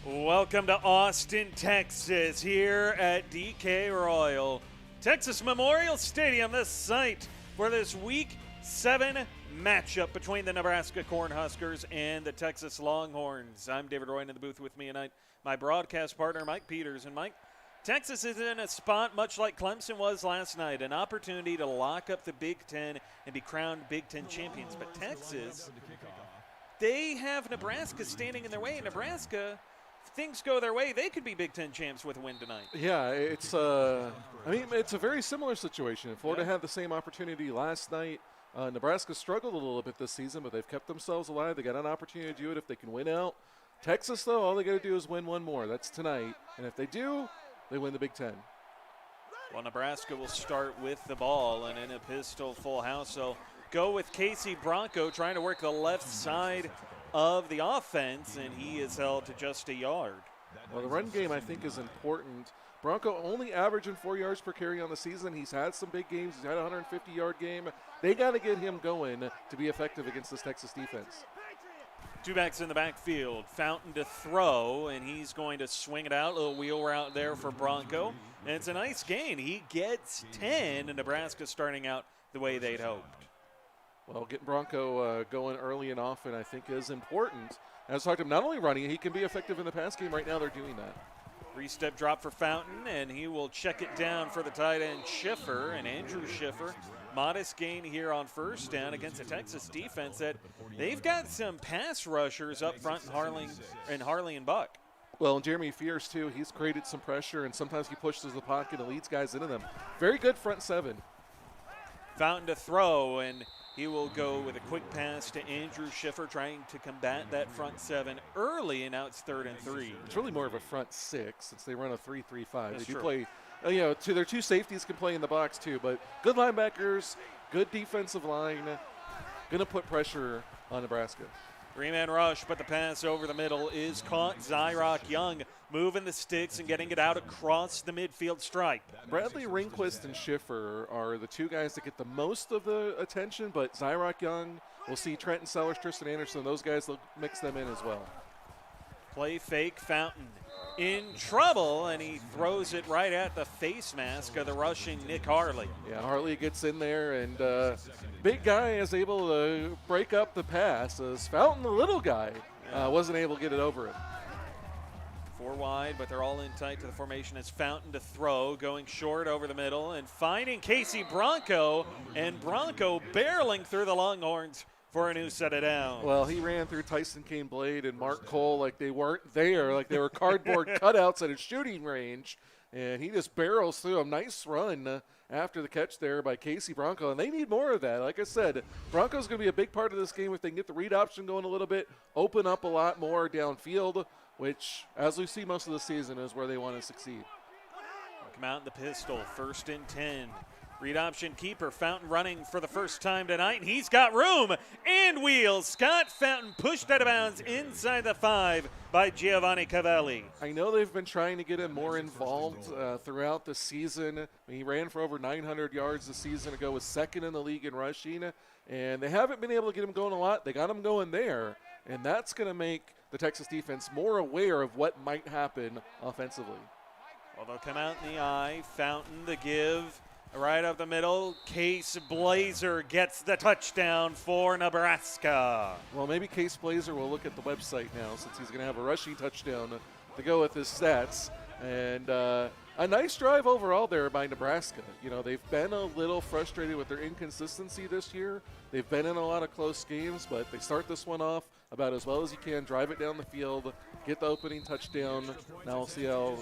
Welcome to Austin, Texas, here at DK Royal Texas Memorial Stadium, the site for this Week 7 matchup between the Nebraska Cornhuskers and the Texas Longhorns. I'm David Roy in the booth with me tonight, my broadcast partner, Mike Peters. And Mike, Texas is in a spot much like Clemson was last night, an opportunity to lock up the Big Ten and be crowned Big Ten champions. But Texas, they have Nebraska standing in their way. Nebraska, if things go their way, they could be Big Ten champs with a win tonight. Yeah, it's it's a very similar situation. Florida had the same opportunity last night. Nebraska struggled a little bit this season, but they've kept themselves alive. They got an opportunity to do it if they can win out. Texas, though, all they got to do is win one more. That's tonight. And if they do, they win the Big Ten. Well, Nebraska will start with the ball, and in a pistol full house. So go with Casey Bronco trying to work the left side of the offense, and he is held to just a yard. Well, the run game, I think, is important. Bronco only averaging 4 yards per carry on the season. He's had some big games. He's had a 150-yard game. They got to get him going to be effective against this Texas defense. Two backs in the backfield. Fountain to throw, and he's going to swing it out. A little wheel route there for Bronco. And it's a nice gain. He gets 10, and Nebraska starting out the way they'd hoped. Well, getting Bronco going early and often, I think, is important. As I talked to him, not only running, he can be effective in the pass game. Right now they're doing that. Three-step drop for Fountain, and he will check it down for the tight end Schiffer, and Andrew Schiffer. Modest gain here on first down against a Texas defense that they've got some pass rushers up front in Harley and Buck. Well, and Jeremy Fierce, too, he's created some pressure, and sometimes he pushes the pocket and leads guys into them. Very good front seven. Fountain to throw, and he will go with a quick pass to Andrew Schiffer, trying to combat that front seven early, and now it's 3rd and 3. It's really more of a front six since they run a 3-3-5. They do true. play, their two safeties can play in the box too, but good linebackers, good defensive line, going to put pressure on Nebraska. Three-man rush, but the pass over the middle is caught. Zyrock Young moving the sticks and getting it out across the midfield stripe. Bradley Ringquist and Schiffer are the two guys that get the most of the attention, but Zyrock Young, we'll see Trenton Sellers, Tristan Anderson, those guys will mix them in as well. Play fake, Fountain in trouble, and he throws it right at the face mask of the rushing Nick Harley. Yeah, Harley gets in there, and big guy is able to break up the pass, as Fountain, the little guy, wasn't able to get it over him. 4 wide, but they're all in tight to the formation as Fountain to throw, going short over the middle and finding Casey Bronco, and Bronco barreling through the Longhorns for a new set of downs. Well, he ran through Tyson Kane Blade and Mark Cole like they weren't there, like they were cardboard cutouts at a shooting range, and he just barrels through a nice run after the catch there by Casey Bronco, and they need more of that. Like I said, Bronco's going to be a big part of this game if they can get the read option going a little bit, open up a lot more downfield, which, as we see most of the season, is where they want to succeed. Come out in the pistol, 1st and 10. Read option keeper, Fountain running for the first time tonight. He's got room and wheels. Scott Fountain pushed out of bounds inside the 5 by Giovanni Cavelli. I know they've been trying to get him more involved throughout the season. He ran for over 900 yards the season ago, was 2nd in the league in rushing, and they haven't been able to get him going a lot. They got him going there, and that's going to make the Texas defense more aware of what might happen offensively. Well, they'll come out in the eye. Fountain the give. Right up the middle, Case Blazer gets the touchdown for Nebraska. Well, maybe Case Blazer will look at the website now since he's going to have a rushing touchdown to go with his stats. And a nice drive overall there by Nebraska. You know, they've been a little frustrated with their inconsistency this year. They've been in a lot of close games, but they start this one off about as well as you can, drive it down the field, get the opening touchdown. Now we'll see how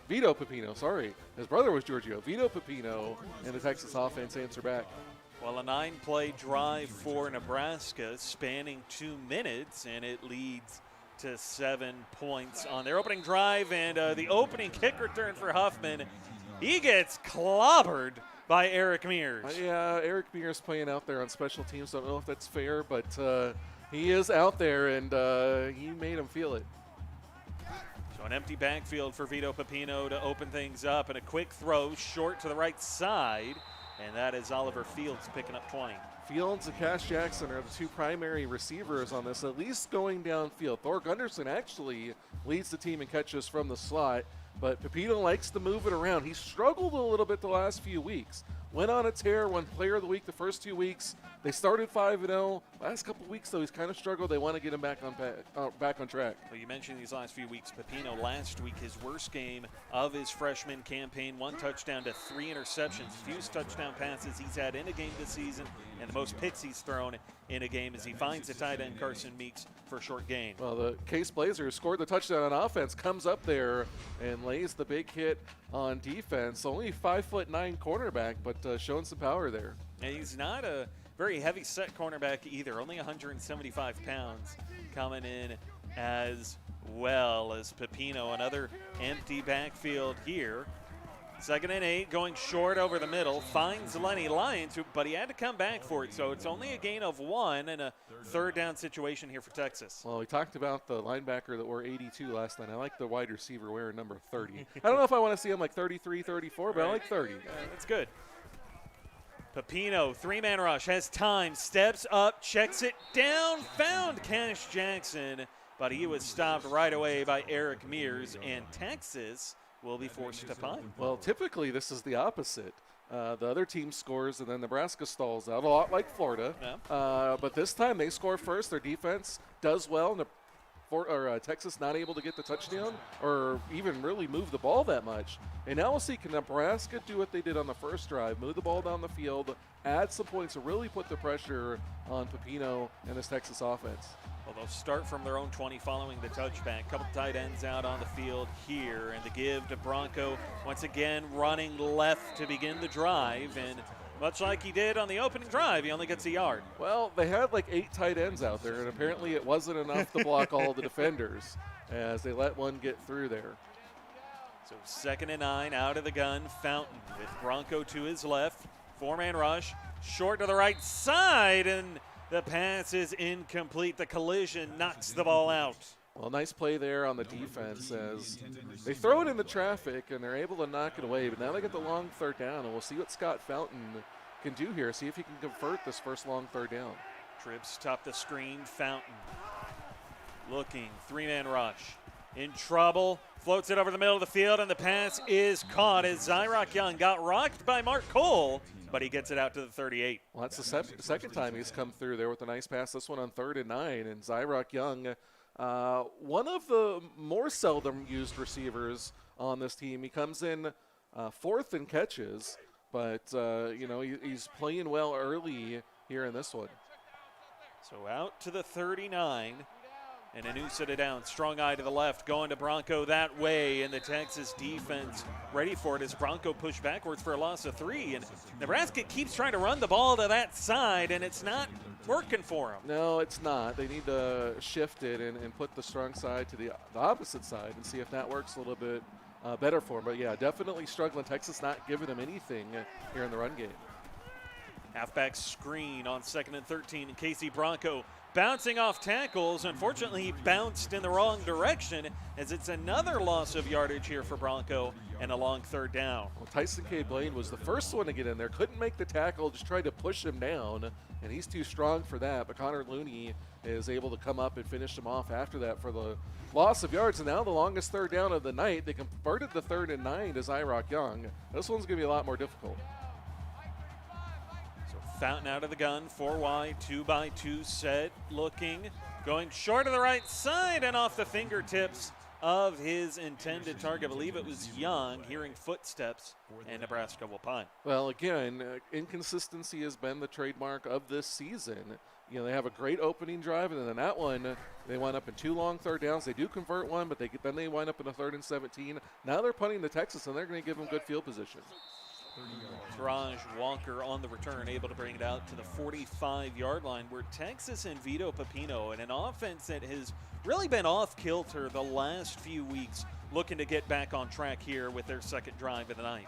Vito Pepino, sorry. His brother was Giorgio. Vito Pepino and the Texas offense answer back. Well, a 9-play drive for Nebraska spanning 2 minutes, and it leads to 7 points on their opening drive. And the opening kick return for Huffman, he gets clobbered by Eric Mears. Yeah, Eric Mears playing out there on special teams. Don't know if that's fair, but he is out there, and he made him feel it. So an empty backfield for Vito Pepino to open things up, and a quick throw short to the right side, and that is Oliver Fields picking up 20. Fields and Cash Jackson are the two primary receivers on this, at least going downfield. Thor Gunderson actually leads the team in catches from the slot, but Pepino likes to move it around. He struggled a little bit the last few weeks. Went on a tear, won Player of the Week the first 2 weeks. They started 5-0. Last couple weeks, though, he's kind of struggled. They want to get him back on track. Well, you mentioned these last few weeks. Pepino last week, his worst game of his freshman campaign. 1 touchdown to 3 interceptions. Fewest touchdown passes he's had in a game this season, and the most picks he's thrown in a game as he finds the tight end Carson Meeks for a short gain. Well, the Case Blazer, who scored the touchdown on offense, comes up there and lays the big hit on defense. Only 5'9" cornerback, but showing some power there. And he's not a very heavy set cornerback either, only 175 pounds coming in as well as Pepino. Another empty backfield here. 2nd and 8, going short over the middle, finds Lenny Lyons, but he had to come back for it, so it's only a gain of 1 and a 3rd down situation here for Texas. Well, we talked about the linebacker that wore 82 last night. I like the wide receiver wearing number 30. I don't know if I want to see him like 33, 34, but I like 30. That's good. Pepino, 3-man rush, has time, steps up, checks it down, found Cash Jackson, but he was stopped right away by Eric Mears, and Texas will be forced to punt. Well, typically this is the opposite. The other team scores, and then Nebraska stalls out, a lot like Florida. Yeah. But this time they score first. Their defense does well. Texas not able to get the touchdown or even really move the ball that much. And now we'll see, can Nebraska do what they did on the first drive, move the ball down the field, add some points to really put the pressure on Pepino and this Texas offense. Well, they'll start from their own 20 following the touchback. Couple tight ends out on the field here, and the give to Bronco once again running left to begin the drive, and much like he did on the opening drive, he only gets a yard. Well, they had like 8 tight ends out there, and apparently it wasn't enough to block all the defenders as they let one get through there. So 2nd and 9, out of the gun, Fountain with Bronco to his left. 4-man rush, short to the right side, and the pass is incomplete. The collision knocks the ball out. Well, nice play there on the defense as they throw it into traffic and they're able to knock it away. But now they get the long 3rd down, and we'll see what Scott Fountain can do here. See if he can convert this first long 3rd down. Trips top the screen, Fountain looking, 3-man rush. In trouble, floats it over the middle of the field, and the pass is caught as Zyrock Young got rocked by Mark Cole, but he gets it out to the 38. Well, that's the second time he's come through there with a nice pass. This one on 3rd and 9, and Zyrock Young, one of the more seldom used receivers on this team. He comes in 4th in catches, but he's playing well early here in this one. So out to the 39. And Anusa down, strong eye to the left, going to Bronco that way, and the Texas defense ready for it as Bronco pushed backwards for a loss of 3. And Nebraska keeps trying to run the ball to that side, and it's not working for them. No, it's not. They need to shift it and put the strong side to the opposite side and see if that works a little bit better for them. But, yeah, definitely struggling. Texas not giving them anything here in the run game. Halfback screen on 2nd and 13, and Casey Bronco bouncing off tackles. Unfortunately, he bounced in the wrong direction as it's another loss of yardage here for Bronco and a long 3rd down. Well, Tyson K. Blaine was the first one to get in there. Couldn't make the tackle, just tried to push him down, and he's too strong for that. But Connor Looney is able to come up and finish him off after that for the loss of yards. And now the longest 3rd down of the night. They converted the 3rd and 9 to Zyrock Young. This one's going to be a lot more difficult. Fountain out of the gun, 4 wide, 2x2 set, looking, going short of the right side and off the fingertips of his intended target. I believe it was Young, hearing footsteps, and Nebraska will punt. Well, again, inconsistency has been the trademark of this season. They have a great opening drive, and then that one, they wind up in 2 long 3rd downs. They do convert one, but then they wind up in a 3rd and 17. Now they're punting to Texas, and they're going to give them good field position. Taraj Walker on the return, able to bring it out to the 45-yard line, where Texas and Vito Pepino, and an offense that has really been off kilter the last few weeks, looking to get back on track here with their 2nd drive of the night.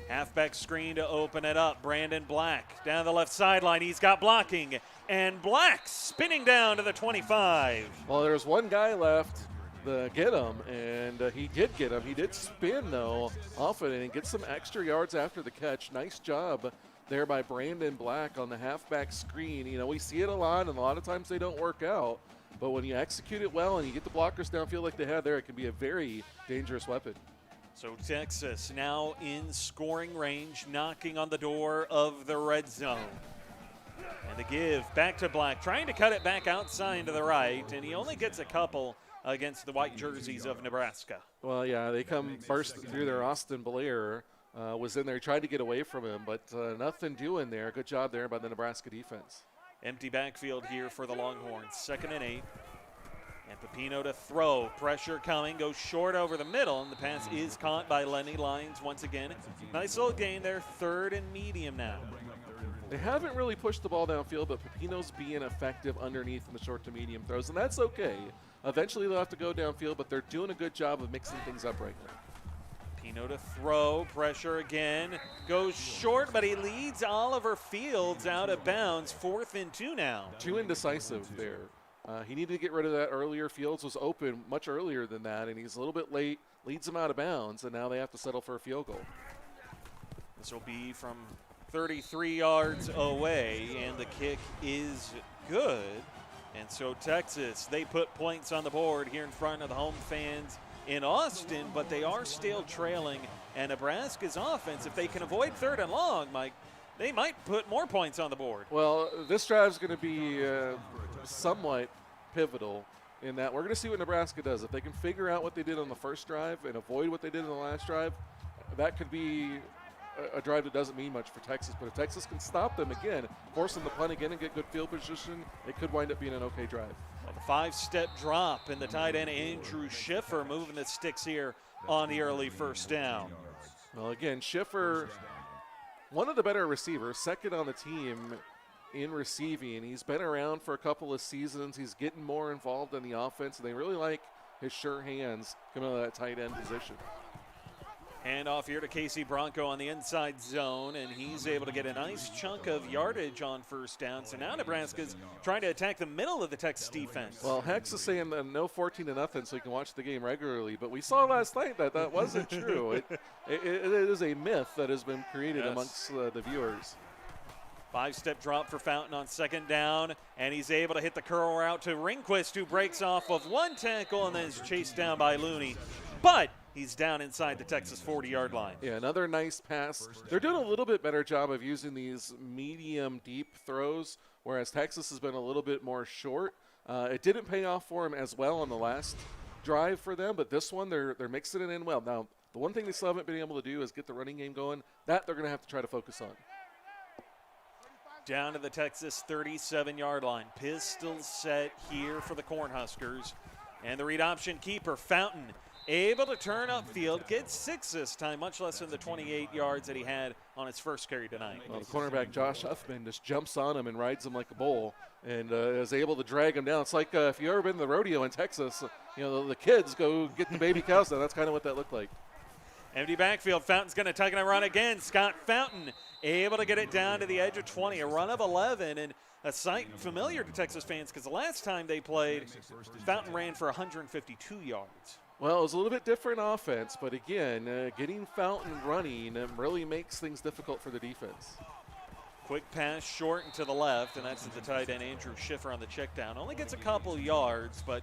Halfback screen to open it up. Brandon Black down the left sideline. He's got blocking, and Black spinning down to the 25. Well, there's one guy left to get him, and he did get him. He did spin, though, off it and get some extra yards after the catch. Nice job there by Brandon Black on the halfback screen. You know, we see it a lot, and a lot of times they don't work out. But when you execute it well and you get the blockers downfield like they had there, it can be a very dangerous weapon. So Texas now in scoring range, knocking on the door of the red zone. And the give back to Black, trying to cut it back outside to the right, and he only gets a couple against the white jerseys of Nebraska. Well, yeah, they come bursting through there. Austin Blair was in there, tried to get away from him, but nothing doing there. Good job there by the Nebraska defense. Empty backfield here for the Longhorns, 2nd and 8. And Pepino to throw, pressure coming, goes short over the middle, and the pass is caught by Lenny Lyons once again. Nice little gain there, 3rd and medium now. They haven't really pushed the ball downfield, but Pepino's being effective underneath in the short to medium throws, and that's okay. Eventually they'll have to go downfield, but they're doing a good job of mixing things up right now. Pino to throw, pressure again, goes short, but he leads Oliver Fields out of bounds, 4th and 2 now. Too indecisive there. He needed to get rid of that earlier. Fields was open much earlier than that, and he's a little bit late, leads him out of bounds, and now they have to settle for a field goal. This will be from 33 yards away, and the kick is good. And so Texas, they put points on the board here in front of the home fans in Austin, but they are still trailing. And Nebraska's offense, if they can avoid 3rd and long, Mike, they might put more points on the board. Well, this drive is going to be somewhat pivotal in that we're going to see what Nebraska does. If they can figure out what they did on the first drive and avoid what they did in the last drive, that could be a drive that doesn't mean much for Texas. But if Texas can stop them again, force them to punt again and get good field position, it could wind up being an okay drive. Well, the 5-step drop, and the tight end Andrew Schiffer moving the sticks here on the early 1st down. Well, again, Schiffer, one of the better receivers, 2nd on the team in receiving. He's been around for a couple of seasons. He's getting more involved in the offense, and they really like his sure hands coming out of that tight end position. Hand off here to Casey Bronco on the inside zone, and he's able to get a nice chunk of yardage on 1st down. So now Nebraska's trying to attack the middle of the Texas defense. Well, Hex is saying no 14-0, so you can watch the game regularly. But we saw last night that wasn't true. It is a myth that has been created amongst the viewers. 5-step drop for Fountain on 2nd down, and he's able to hit the curl route to Ringquist, who breaks off of one tackle and then is chased down by Looney. But he's down inside the Texas 40-yard line. Yeah, another nice pass. They're doing a little bit better job of using these medium deep throws, whereas Texas has been a little bit more short. It didn't pay off for him as well on the last drive for them, but this one they're mixing it in well. Now, the one thing they still haven't been able to do is get the running game going. That they're going to have to try to focus on. Down to the Texas 37-yard line. Pistol set here for the Cornhuskers. And the read option keeper, Fountain, able to turn upfield, gets 6 this time, much less than the 28 yards that he had on his first carry tonight. Well, the cornerback Josh Huffman just jumps on him and rides him like a bull and is able to drag him down. It's like if you've ever been to the rodeo in Texas, you know, the kids go get the baby cows down. That's kind of what that looked like. Empty backfield. Fountain's going to tuck and run again. Scott Fountain able to get it down to the edge of 20, a run of 11, and a sight familiar to Texas fans because the last time they played, Fountain ran for 152 yards. Well, it was a little bit different offense, but again, getting Fountain running really makes things difficult for the defense. Quick pass short and to the left, and that's the tight end Andrew Schiffer on the check down. Only gets a couple yards, but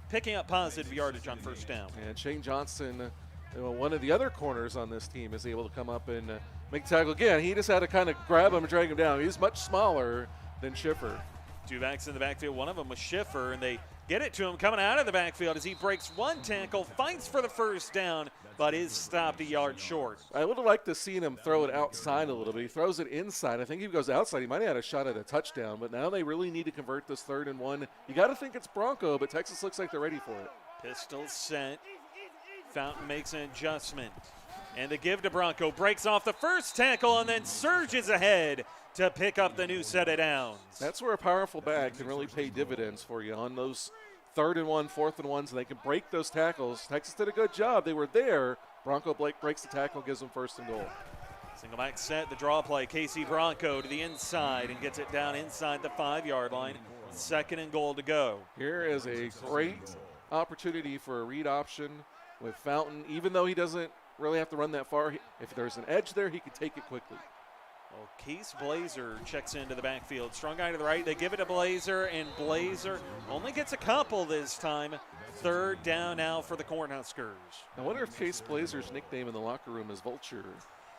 picking up positive yardage on 1st down. And Shane Johnson, one of the other corners on this team, is able to come up and make the tackle again. He just had to kind of grab him and drag him down. He's much smaller than Schiffer. 2 backs in the backfield. One of them was Schiffer, and they get it to him coming out of the backfield as he breaks one tackle, fights for the 1st down, but is stopped a yard short. I would have liked to seen him throw it outside a little bit. He throws it inside. I think if he goes outside, he might have had a shot at a touchdown, but now they really need to convert this 3rd and 1. You got to think it's Bronco, but Texas looks like they're ready for it. Pistol set. Fountain makes an adjustment. And the give to Bronco, breaks off the first tackle and then surges ahead to pick up the new set of downs. That's where a powerful back can really pay dividends for you on those 3rd and 1, 4th and 1s, and they can break those tackles. Texas did a good job. They were there. Bronco Blake breaks the tackle, gives them 1st and goal. Single back set, the draw play. Casey Bronco to the inside and gets it down inside the 5-yard line. 2nd and goal to go. Here is a great opportunity for a read option with Fountain. Even though he doesn't really have to run that far, if there's an edge there, he can take it quickly. Well, Case Blazer checks into the backfield. Strong guy to the right. They give it to Blazer, and Blazer only gets a couple this time. Third down now for the Cornhuskers. I wonder if Case Blazer's nickname in the locker room is Vulture.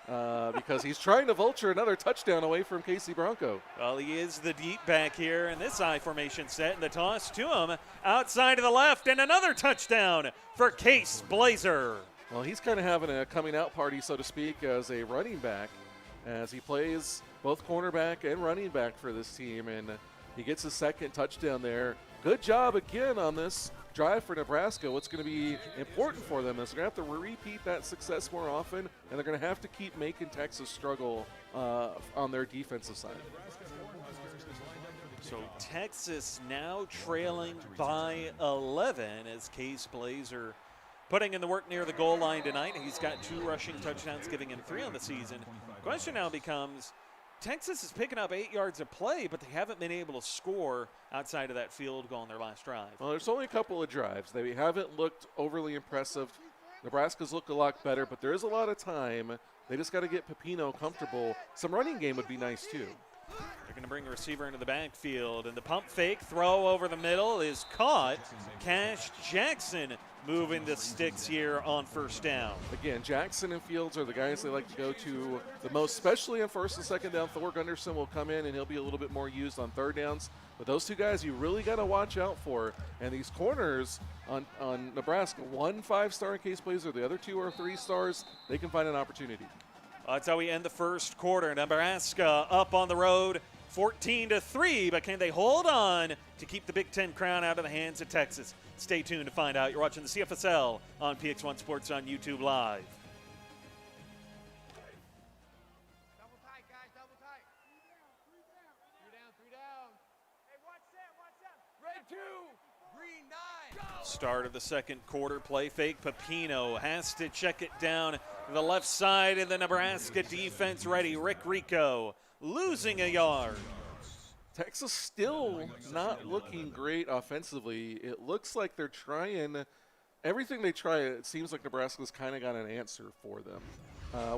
Because he's trying to vulture another touchdown away from Casey Bronco. Well, he is the deep back here in this I formation set, and the toss to him outside of the left, and another touchdown for Case Blazer. Well, he's kind of having a coming out party, so to speak, as a running back, as he plays both cornerback and running back for this team, and he gets his second touchdown there. Good job again on this drive for Nebraska. What's going to be important for them is they're going to have to repeat that success more often, and they're going to have to keep making Texas struggle on their defensive side. So Texas now trailing by 11 as Case Blazer putting in the work near the goal line tonight. He's got 2 rushing touchdowns, giving him 3 on the season. Question now becomes, Texas is picking up 8 yards of play, but they haven't been able to score outside of that field goal on their last drive. Well, there's only a couple of drives. They haven't looked overly impressive. Nebraska's looked a lot better, but there is a lot of time. They just got to get Pepino comfortable. Some running game would be nice, too. They're going to bring a receiver into the backfield, and the pump fake throw over the middle is caught. Cash Jackson moving the sticks here on first down. Again, Jackson and Fields are the guys they like to go to the most, especially on first and second down. Thor Gunderson will come in, and he'll be a little bit more used on third downs. But those 2 guys you really got to watch out for. And these corners on Nebraska, 1 5-star in Case Blazer, the other 2 are 3 stars. They can find an opportunity. That's how we end the first quarter. Nebraska up on the road, 14-3, but can they hold on to keep the Big Ten crown out of the hands of Texas? Stay tuned to find out. You're watching the CFSL on PX1 Sports on YouTube Live. Double tight, guys, double tight. 3 down. Hey, watch that. Red 2, green 9. Go! Start of the second quarter, play fake. Pepino has to check it down to the left side, and the Nebraska defense ready. Rick Rico losing a yard. Texas still not looking great offensively. It looks like they're trying everything they try. It seems like Nebraska's kind of got an answer for them.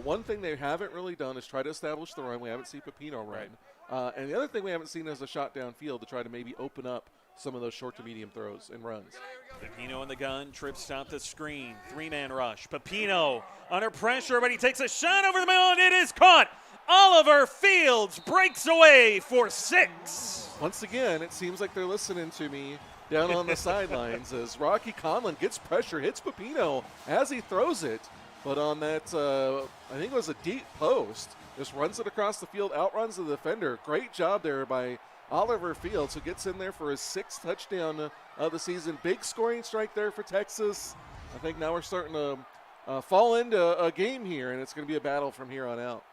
One thing they haven't really done is try to establish the run. We haven't seen Pepino run. And the other thing we haven't seen is a shot downfield to try to maybe open up some of those short to medium throws and runs. Pepino in the gun, trips stop the screen, 3-man rush. Pepino under pressure, but he takes a shot over the middle, and it is caught. Oliver Fields breaks away for 6. Once again, it seems like they're listening to me down on the sidelines as Rocky Conlon gets pressure, hits Pepino as he throws it. But on that, I think it was a deep post, just runs it across the field, outruns the defender. Great job there by Oliver Fields, who gets in there for his 6th touchdown of the season. Big scoring strike there for Texas. I think now we're starting to fall into a game here, and it's going to be a battle from here on out.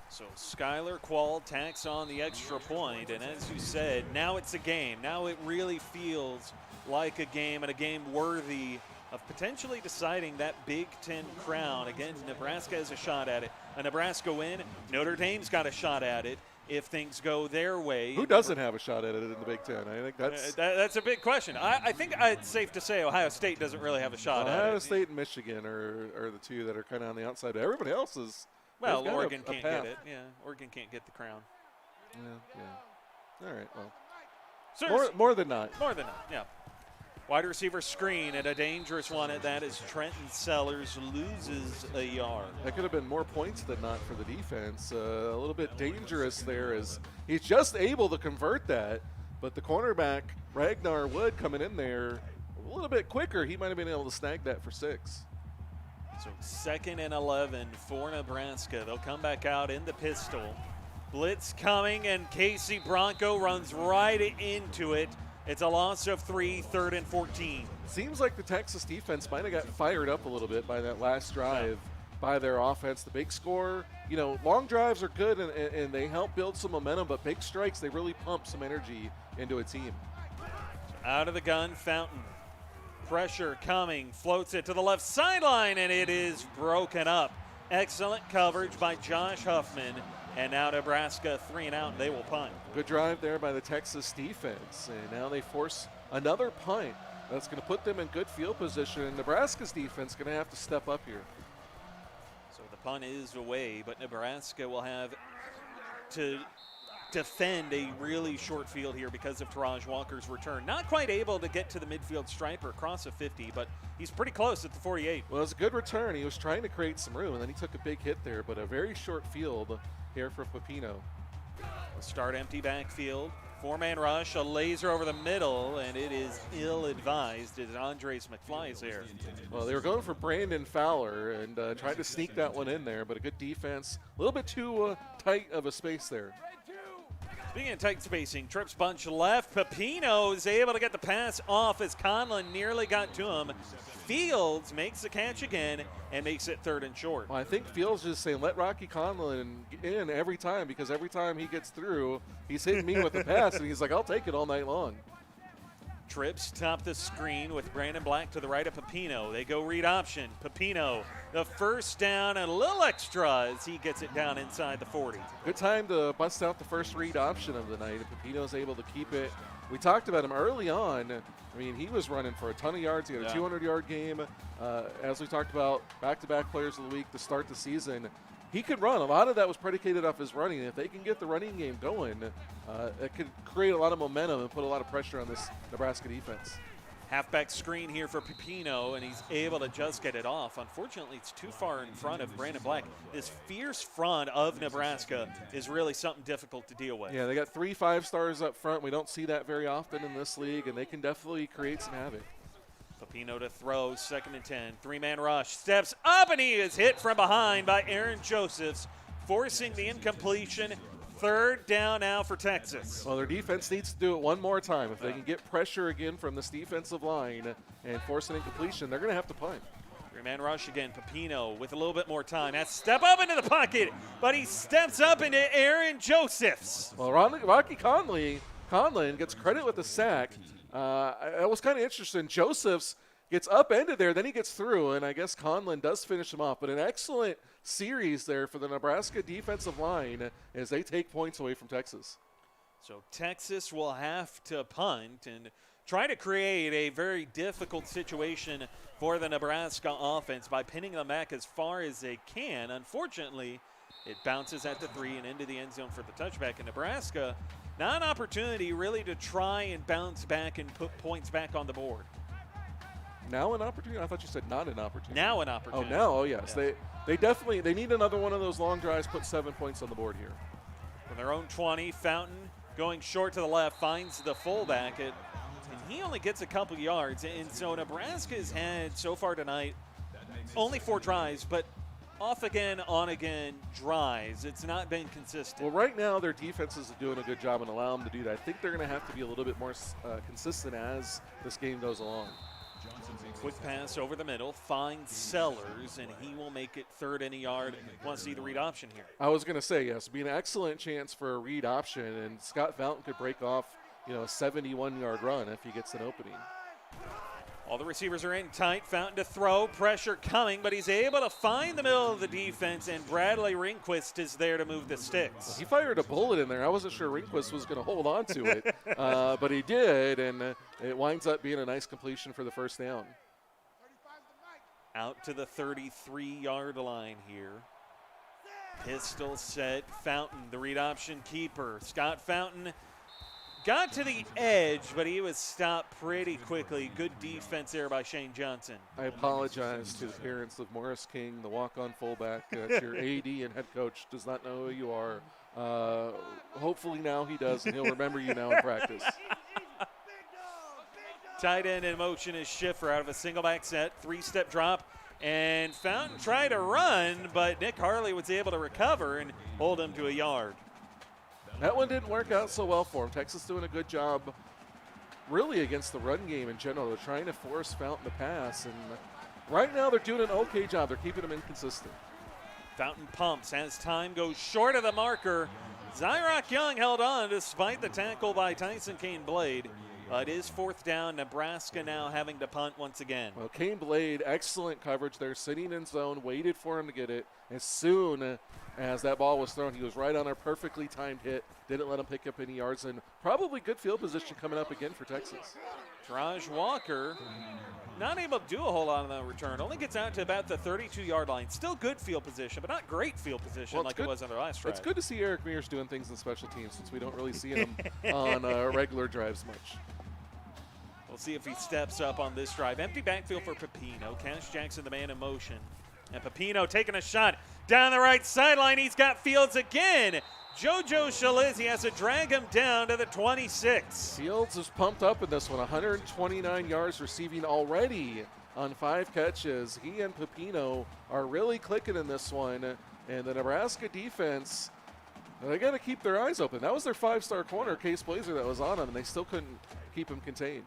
So Skylar Quall tacks on the extra point, and as you said, now it's a game. Now it really feels like a game, and a game worthy of potentially deciding that Big Ten crown. Again, Nebraska has a shot at it. A Nebraska win, Notre Dame's got a shot at it if things go their way. Who doesn't have a shot at it in the Big Ten? I think that's a big question. I think it's safe to say Ohio State doesn't really have a shot at it. Ohio State and Michigan are the 2 that are kind of on the outside. But everybody else is. Well, Oregon can't get it. Yeah, Oregon can't get the crown. Yeah. All right, well. So more than not. More than not, yeah. Wide receiver screen, and a dangerous one at that as Trenton Sellers loses a yard. That could have been more points than not for the defense. A little bit dangerous there as he's just able to convert that, but the cornerback, Ragnar Wood, coming in there a little bit quicker, he might have been able to snag that for 6. So 2nd and 11 for Nebraska. They'll come back out in the pistol. Blitz coming, and Casey Bronco runs right into it. It's a loss of 3, 3rd and 14. Seems like the Texas defense might have got fired up a little bit by that last drive by their offense. The big score, long drives are good and they help build some momentum, but big strikes, they really pump some energy into a team. Out of the gun, Fountain. Pressure coming, floats it to the left sideline, and it is broken up. Excellent coverage by Josh Huffman, and now Nebraska 3 and out, and they will punt. Good drive there by the Texas defense, and now they force another punt. That's going to put them in good field position, and Nebraska's defense is going to have to step up here. So the Punt is away, but Nebraska will have to defend a really short field here because of Taraj Walker's return. Not quite able to get to the midfield stripe or across the 50, but he's pretty close at the 48. Well, it was a good return. He was trying to create some room, and then he took a big hit there, but a very short field here for Pepino. A start empty backfield. Four-man rush, a laser over the middle, and it is ill-advised as Andres McFly is there. Well, they were going for Brandon Fowler and tried to sneak that one in there, but a good defense. A little bit too tight of a space there. Speaking of tight spacing, trips bunch left. Pepino is able to get the pass off as Conlon nearly got to him. Fields makes the catch again and makes it 3rd and short. Well, I think Fields is saying let Rocky Conlon in every time, because every time he gets through, he's hitting me with the pass, and he's like, I'll take it all night long. Trips top the screen with Brandon Black to the right of Pepino. They go read option. Pepino, the first down and a little extra as he gets it down inside the 40. Good time to bust out the first read option of the night, and Pepino's able to keep it. We talked about him early on. I mean, he was running for a ton of yards. He had a 200-yard game. As we talked about, back-to-back players of the week to start the season. He could run. A lot of that was predicated off his running. If they can get the running game going, it could create a lot of momentum and put a lot of pressure on this Nebraska defense. Halfback screen here for Pepino, and he's able to just get it off. Unfortunately, it's too far in front of Brandon Black. This fierce front of Nebraska is really something difficult to deal with. Yeah, they got 3 5-stars up front. We don't see that very often in this league, and they can definitely create some havoc. Pepino to throw, 2nd and 10. 3-man rush, steps up, and he is hit from behind by Aaron Josephs, forcing the incompletion. 3rd down now for Texas. Well, their defense needs to do it one more time. If they can get pressure again from this defensive line and force an incompletion, they're going to have to punt. 3-man rush again. Pepino with a little bit more time. Has to step up into the pocket, but he steps up into Aaron Josephs. Well, Rocky Conlon gets credit with the sack. It was kind of interesting. Josephs gets upended there, then he gets through, and I guess Conlon does finish him off. But an excellent series there for the Nebraska defensive line as they take points away from Texas. So Texas will have to punt and try to create a very difficult situation for the Nebraska offense by pinning them back as far as they can. Unfortunately, it bounces at the 3 and into the end zone for the touchback. In Nebraska, not an opportunity really to try and bounce back and put points back on the board. Now an opportunity? I thought you said not an opportunity. Now an opportunity. Oh, now? Oh, yes. Yeah. They definitely need another one of those long drives, put 7 points on the board here. From their own 20, Fountain going short to the left, finds the fullback, and he only gets a couple yards. And so Nebraska has had, so far tonight, only 4 drives, but off again, on again drives. It's not been consistent. Well, right now their defense is doing a good job and allow them to do that. I think they're going to have to be a little bit more consistent as this game goes along. Quick pass over the middle, finds Sellers, and he will make it 3rd and a yard. Want to see the read option here. I was going to say, yes, be an excellent chance for a read option, and Scott Fountain could break off, a 71-yard run if he gets an opening. All the receivers are in tight. Fountain to throw. Pressure coming, but he's able to find the middle of the defense, and Bradley Ringquist is there to move the sticks. Well, he fired a bullet in there. I wasn't sure Ringquist was going to hold on to it, but he did, and it winds up being a nice completion for the 1st down. Out to the 33-yard line here. Pistol set. Fountain, the read option keeper. Scott Fountain got to the edge, but he was stopped pretty quickly. Good defense there by Shane Johnson. I apologize to the parents of Morris King, the walk-on fullback. Your AD and head coach does not know who you are. Hopefully now he does, and he'll remember you now in practice. Tight end in motion is Schiffer out of a single back set. 3-step drop, and Fountain tried to run, but Nick Harley was able to recover and hold him to a yard. That one didn't work out so well for him. Texas doing a good job really against the run game in general. They're trying to force Fountain to pass, and right now they're doing an okay job. They're keeping him inconsistent. Fountain pumps as time goes short of the marker. Zyrock Young held on despite the tackle by Tyson Kane Blade. It is 4th down. Nebraska now having to punt once again. Well, Kane Blade, excellent coverage there, sitting in zone, waited for him to get it. As soon as that ball was thrown, he was right on a perfectly timed hit, didn't let him pick up any yards, and probably good field position coming up again for Texas. Raj Walker not able to do a whole lot on the return. Only gets out to about the 32-yard line. Still good field position, but not great field position like it was on their last drive. It's good to see Eric Mears doing things in special teams since we don't really see him on regular drives much. We'll see if he steps up on this drive. Empty backfield for Pepino. Cash Jackson, the man in motion. And Pepino taking a shot down the right sideline. He's got Fields again. JoJo Shalizzi has to drag him down to the 26. Fields is pumped up in this one. 129 yards receiving already on 5 catches. He and Pepino are really clicking in this one. And the Nebraska defense, they got to keep their eyes open. That was their 5-star corner, Case Blazer, that was on him, and they still couldn't keep him contained.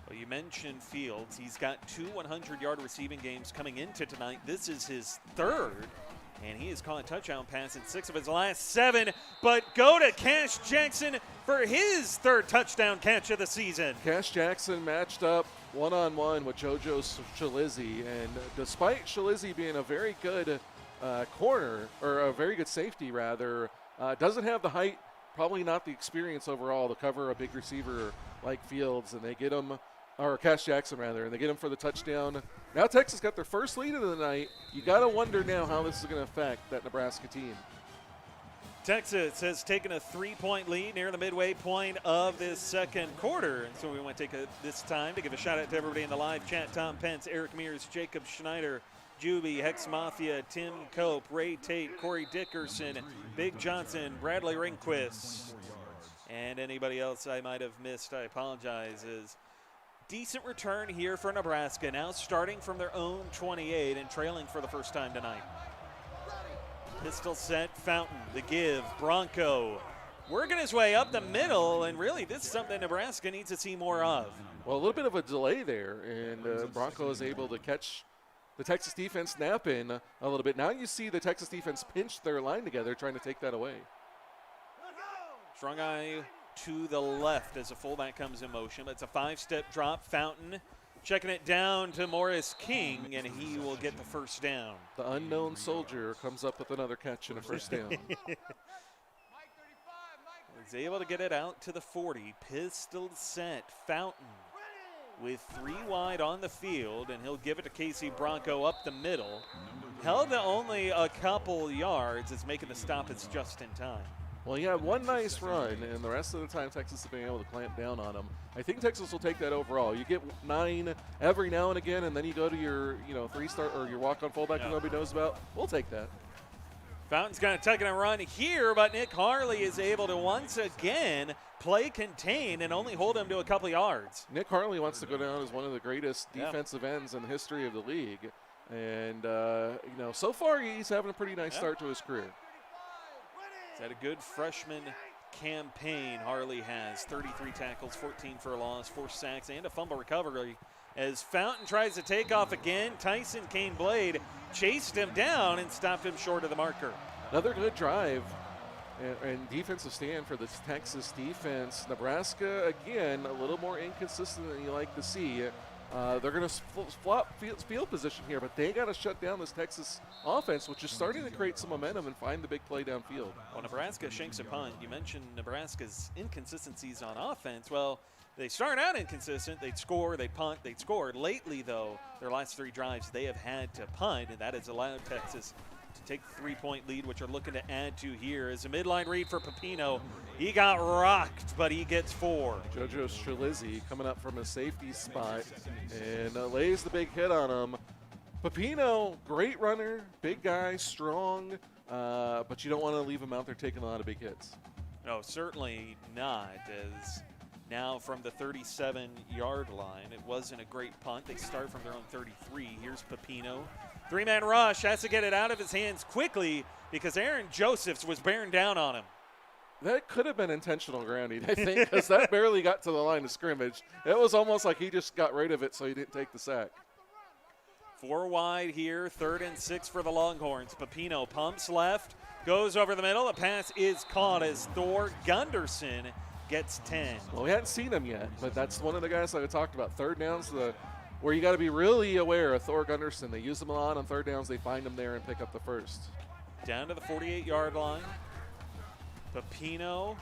Well, you mentioned Fields. He's got 2 100-yard receiving games coming into tonight. This is his 3rd. And he has caught a touchdown pass in 6 of his last 7. But go to Cash Jackson for his 3rd touchdown catch of the season. Cash Jackson matched up one-on-one with JoJo Shalizzi. And despite Shalizzi being a very good corner, or a very good safety rather, doesn't have the height, probably not the experience overall to cover a big receiver like Fields. And they get him, or Cash Jackson rather, and they get him for the touchdown. Now Texas got their first lead of the night. You got to wonder now how this is going to affect that Nebraska team. Texas has taken a 3-point lead near the midway point of this second quarter. And so we want to take this time to give a shout out to everybody in the live chat. Tom Pence, Eric Mears, Jacob Schneider, Juby, Hex Mafia, Tim Cope, Ray Tate, Corey Dickerson, Big Johnson, Bradley Ringquist, and anybody else I might have missed, I apologize. Decent return here for Nebraska, now starting from their own 28 and trailing for the first time tonight. Pistol set, Fountain, the give, Bronco working his way up the middle, and really this is something Nebraska needs to see more of. Well, a little bit of a delay there, and Bronco is able to catch the Texas defense napping a little bit. Now you see the Texas defense pinch their line together, trying to take that away. Strong eye to the left as a fullback comes in motion. It's a 5-step drop. Fountain checking it down to Morris King, and he will get the first down. The unknown soldier comes up with another catch and a first down. He's able to get it out to the 40. Pistol set. Fountain with 3 wide on the field, and he'll give it to Casey Bronco up the middle. Held to only a couple yards. It's making the stop. It's just in time. Well, you had one nice run, and the rest of the time Texas has been able to clamp down on them. I think Texas will take that overall. You get 9 every now and again, and then you go to your 3-star or your walk-on fullback that nobody knows about. We'll take that. Fountain's kind of taking a run here, but Nick Harley is able to once again play contain and only hold him to a couple yards. Nick Harley wants to go down as one of the greatest defensive ends in the history of the league. And, so far he's having a pretty nice start to his career. He's had a good freshman campaign. Harley has 33 tackles, 14 for a loss, 4 sacks, and a fumble recovery. As Fountain tries to take off again, Tyson Kane-Blade chased him down and stopped him short of the marker. Another good drive and defensive stand for the Texas defense. Nebraska, again, a little more inconsistent than you like to see. They're going to flop field position here, but they got to shut down this Texas offense, which is starting to create some momentum and find the big play downfield. Well, Nebraska shanks a punt. You mentioned Nebraska's inconsistencies on offense. Well, they start out inconsistent. They'd score, they'd punt, they'd score. Lately, though, their last 3 drives, they have had to punt, and that has allowed Texas to take the 3-point lead, which they're looking to add to here. As a midline read for Pepino, he got rocked, but he gets 4. JoJo Shalizzi coming up from a safety spot and lays the big hit on him. Pepino, great runner, big guy, strong, but you don't want to leave him out there taking a lot of big hits. No, certainly not. As now from the 37-yard line, it wasn't a great punt. They start from their own 33. Here's Pepino. 3-man rush, has to get it out of his hands quickly because Aaron Josephs was bearing down on him. That could have been intentional grounding, I think, because that barely got to the line of scrimmage. It was almost like he just got rid of it so he didn't take the sack. 4 wide here, 3rd and 6 for the Longhorns. Pepino pumps left, goes over the middle. The pass is caught as Thor Gunderson gets 10. Well, we hadn't seen him yet, but that's one of the guys that I talked about. 3rd downs, where you got to be really aware of Thor Gunderson. They use him a lot on 3rd downs. They find him there and pick up the first. Down to the 48-yard line. Pepino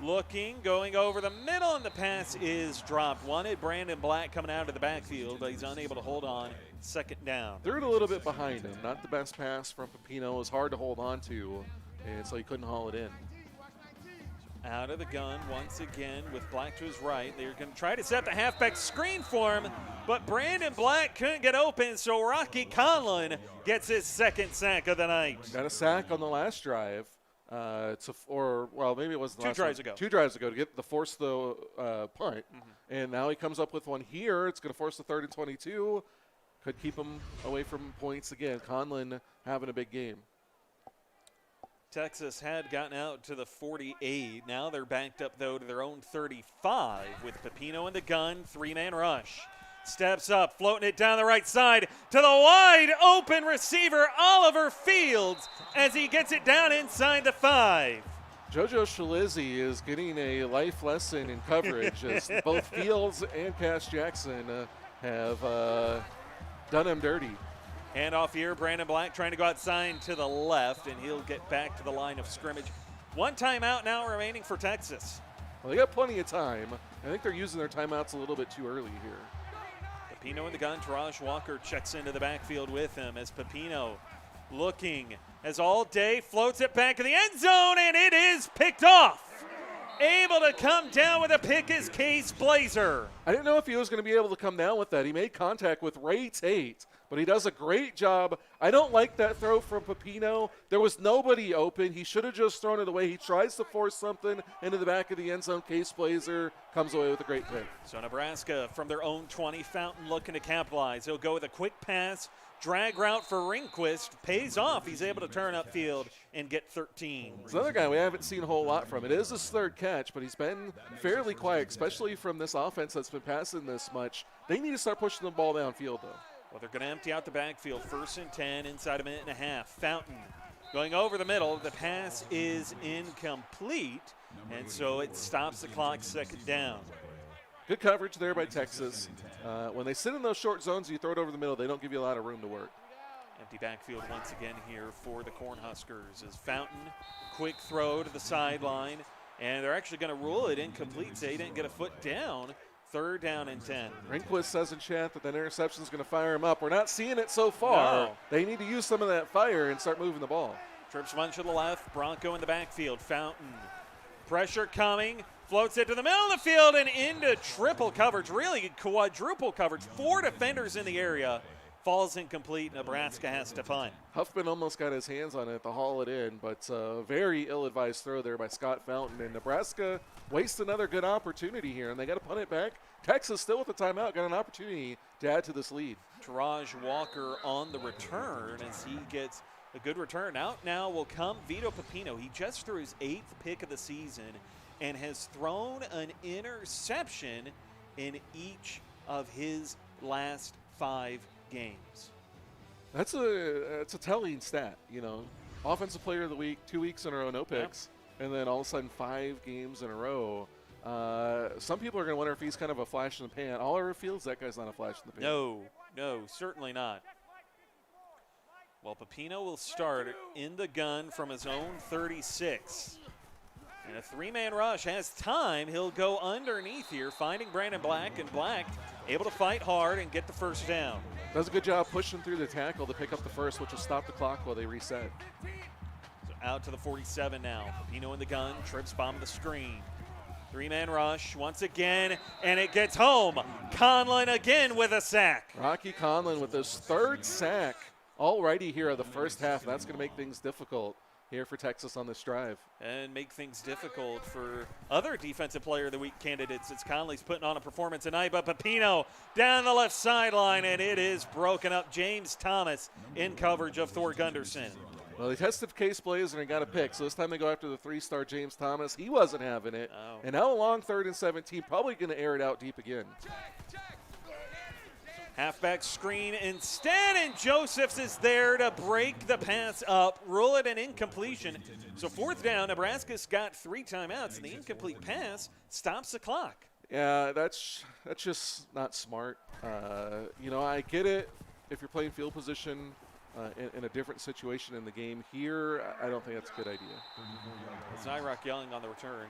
looking, going over the middle, and the pass is dropped. Wanted Brandon Black coming out of the backfield, but he's unable to hold on. Second down. Third a little bit behind him. Not the best pass from Pepino. It was hard to hold on to, and so he couldn't haul it in. Out of the gun once again with Black to his right. They're going to try to set the halfback screen for him, but Brandon Black couldn't get open, so Rocky Conlon gets his second sack of the night. Got a sack on the last drive. Maybe it was the last drives one. ago. 2 drives ago to force the punt. And now he comes up with one here. It's going to force the 3rd and 22. Could keep him away from points again. Conlon having a big game. Texas had gotten out to the 48. Now they're backed up, though, to their own 35 with Pepino in the gun. 3-man rush. Steps up, floating it down the right side to the wide open receiver, Oliver Fields, as he gets it down inside the 5. JoJo Shalizzi is getting a life lesson in coverage as both Fields and Cash Jackson have done him dirty. Hand off here, Brandon Black trying to go outside to the left, and he'll get back to the line of scrimmage. One timeout now remaining for Texas. Well, they got plenty of time. I think they're using their timeouts a little bit too early here. Pepino in the gun. Taraj Walker checks into the backfield with him as Pepino looking as all day floats it back in the end zone, and it is picked off. Able to come down with a pick is Case Blazer. I didn't know if he was going to be able to come down with that. He made contact with Ray Tate, but he does a great job. I don't like that throw from Pepino. There was nobody open. He should have just thrown it away. He tries to force something into the back of the end zone. Case Blazer comes away with a great pick. So Nebraska from their own 20, Fountain looking to capitalize. He'll go with a quick pass, drag route for Rehnquist. Pays off. He's able to turn upfield and get 13. It's another guy we haven't seen a whole lot from. It is his 3rd catch, but he's been fairly quiet, especially from this offense that's been passing this much. They need to start pushing the ball downfield, though. Well, they're going to empty out the backfield. 1st and 10 inside a minute and a half. Fountain going over the middle. The pass is incomplete, and so it stops the clock. 2nd down. Good coverage there by Texas. When they sit in those short zones, you throw it over the middle, they don't give you a lot of room to work. Empty backfield once again here for the Cornhuskers as Fountain, quick throw to the sideline, and they're actually going to rule it incomplete, so he didn't get a foot down. 3rd down and 10. Rehnquist says in chat that interception is going to fire him up. We're not seeing it so far. No. They need to use some of that fire and start moving the ball. Trips one to the left, Bronco in the backfield. Fountain, pressure coming, floats it to the middle of the field and into triple coverage, really quadruple coverage. 4 defenders in the area. Falls incomplete. Nebraska has to punt. Huffman almost got his hands on it to haul it in, but very ill-advised throw there by Scott Fountain. And Nebraska wastes another good opportunity here, and they got to punt it back. Texas still with the timeout, got an opportunity to add to this lead. Taraj Walker on the return as he gets a good return. Out now will come Vito Pepino. He just threw his 8th pick of the season and has thrown an interception in each of his last 5 games. That's a telling stat, you know. Offensive player of the week, 2 weeks in a row, no picks, and then all of a sudden 5 games in a row. Some people are going to wonder if he's kind of a flash in the pan. All I ever feel is that guy's not a flash in the pan. No, certainly not. Well, Pepino will start in the gun from his own 36. And a 3-man rush has time. He'll go underneath here, finding Brandon Black, and Black able to fight hard and get the 1st down. Does a good job pushing through the tackle to pick up the 1st, which will stop the clock while they reset. So out to the 47 now. Pepino in the gun, trips bomb the screen. 3-man rush once again, and it gets home. Conlon again with a sack. Rocky Conlon with his 3rd sack already here of the first half. That's going to make things difficult here for Texas on this drive. And make things difficult for other Defensive Player of the Week candidates. It's Conley's putting on a performance tonight, but Pepino down the left sideline, and it is broken up. James Thomas in coverage of Thor Gunderson. Well, they tested Case Blazer and got a pick, so this time they go after the 3-star James Thomas. He wasn't having it. Oh. And now a long 3rd and 17, probably going to air it out deep again. Halfback screen instead, and Josephs is there to break the pass up, rule it an incompletion. So 4th down, Nebraska's got 3 timeouts, and the incomplete pass stops the clock. Yeah, that's just not smart. You know, I get it if you're playing field position in a different situation in the game. Here, I don't think that's a good idea. Zyrock Young on the return.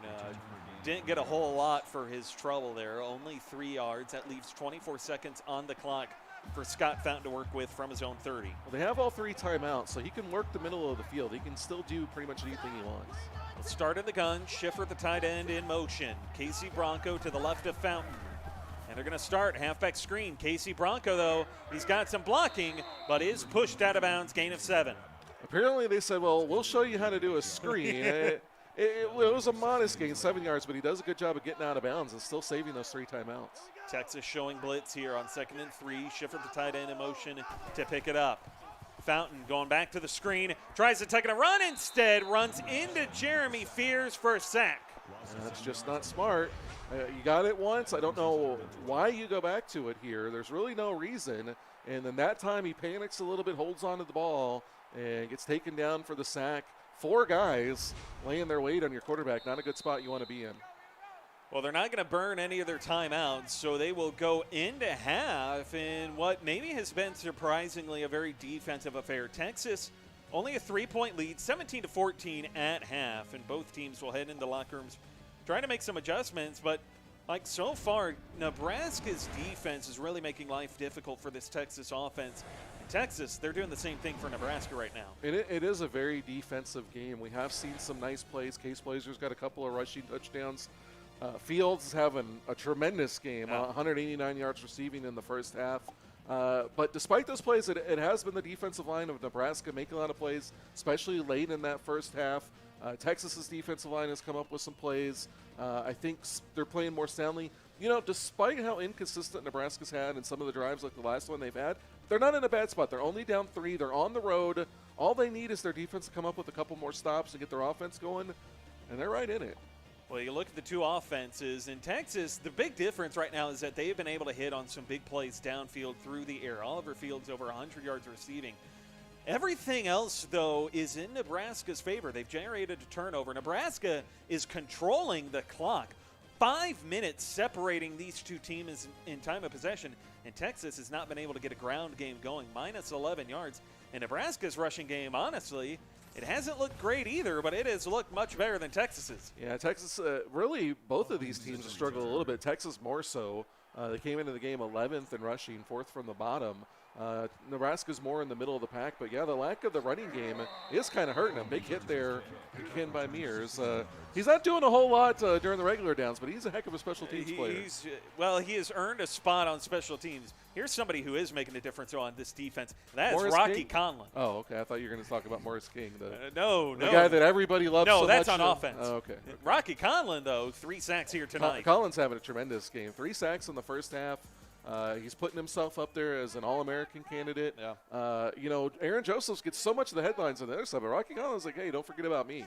Didn't get a whole lot for his trouble there. Only 3 yards. That leaves 24 seconds on the clock for Scott Fountain to work with from his own 30. Well, they have all 3 timeouts, so he can work the middle of the field. He can still do pretty much anything he wants. Start of the gun. Schiffer, the tight end, in motion. Casey Bronco to the left of Fountain. And they're going to start halfback screen. Casey Bronco, though, he's got some blocking, but is pushed out of bounds, gain of 7. Apparently they said, well, we'll show you how to do a screen. It was a modest gain, 7 yards, but he does a good job of getting out of bounds and still saving those 3 timeouts. Texas showing blitz here on 2nd and 3. Schiffer, the tight end, in motion to pick it up. Fountain going back to the screen, tries to take it a run instead, runs into Jeremy Fears for a sack. That's just not smart. You got it once. I don't know why you go back to it here. There's really no reason. And then that time he panics a little bit, holds onto the ball, and gets taken down for the sack. 4 guys laying their weight on your quarterback. Not a good spot you want to be in. Well, they're not going to burn any of their timeouts, so they will go into half in what maybe has been surprisingly a very defensive affair. Texas only a 3-point lead, 17-14 at half, and both teams will head into locker rooms trying to make some adjustments, but like so far, Nebraska's defense is really making life difficult for this Texas offense. In Texas, they're doing the same thing for Nebraska right now. It is a very defensive game. We have seen some nice plays. Case Blazers got a couple of rushing touchdowns. Fields is having a tremendous game, 189 yards receiving in the first half. But despite those plays, it has been the defensive line of Nebraska making a lot of plays, especially late in that first half. Texas's defensive line has come up with some plays. I think they're playing more soundly. You know, despite how inconsistent Nebraska's had in some of the drives like the last one they've had, they're not in a bad spot. They're only down 3. They're on the road. All they need is their defense to come up with a couple more stops to get their offense going, and they're right in it. Well, you look at the 2 offenses in Texas, the big difference right now is that they've been able to hit on some big plays downfield through the air. Oliver Fields over 100 yards receiving. Everything else, though, is in Nebraska's favor. They've generated a turnover. Nebraska is controlling the clock. 5 minutes separating these 2 teams in time of possession, and Texas has not been able to get a ground game going, minus 11 yards. And Nebraska's rushing game, honestly, it hasn't looked great either, but it has looked much better than Texas's. Yeah, Texas, really, both of these teams have struggled a little bit. Texas more so. They came into the game 11th in rushing, 4th from the bottom. Nebraska's more in the middle of the pack, but yeah, the lack of the running game is kind of hurting him. Big hit there again by Mears. He's not doing a whole lot during the regular downs, but he's a heck of a special teams player. Well, he has earned a spot on special teams. Here's somebody who is making a difference on this defense. That is Rocky Conlon. Oh, okay. I thought you were going to talk about Morris King, the guy that everybody loves so much. No, that's on offense. Oh, okay. Rocky Conlon, though, 3 sacks here tonight. Conlon's having a tremendous game. 3 sacks in the first half. He's putting himself up there as an All-American candidate. Yeah. You know, Aaron Josephs gets so much of the headlines on the other side, but Rocky Conlon's like, hey, don't forget about me.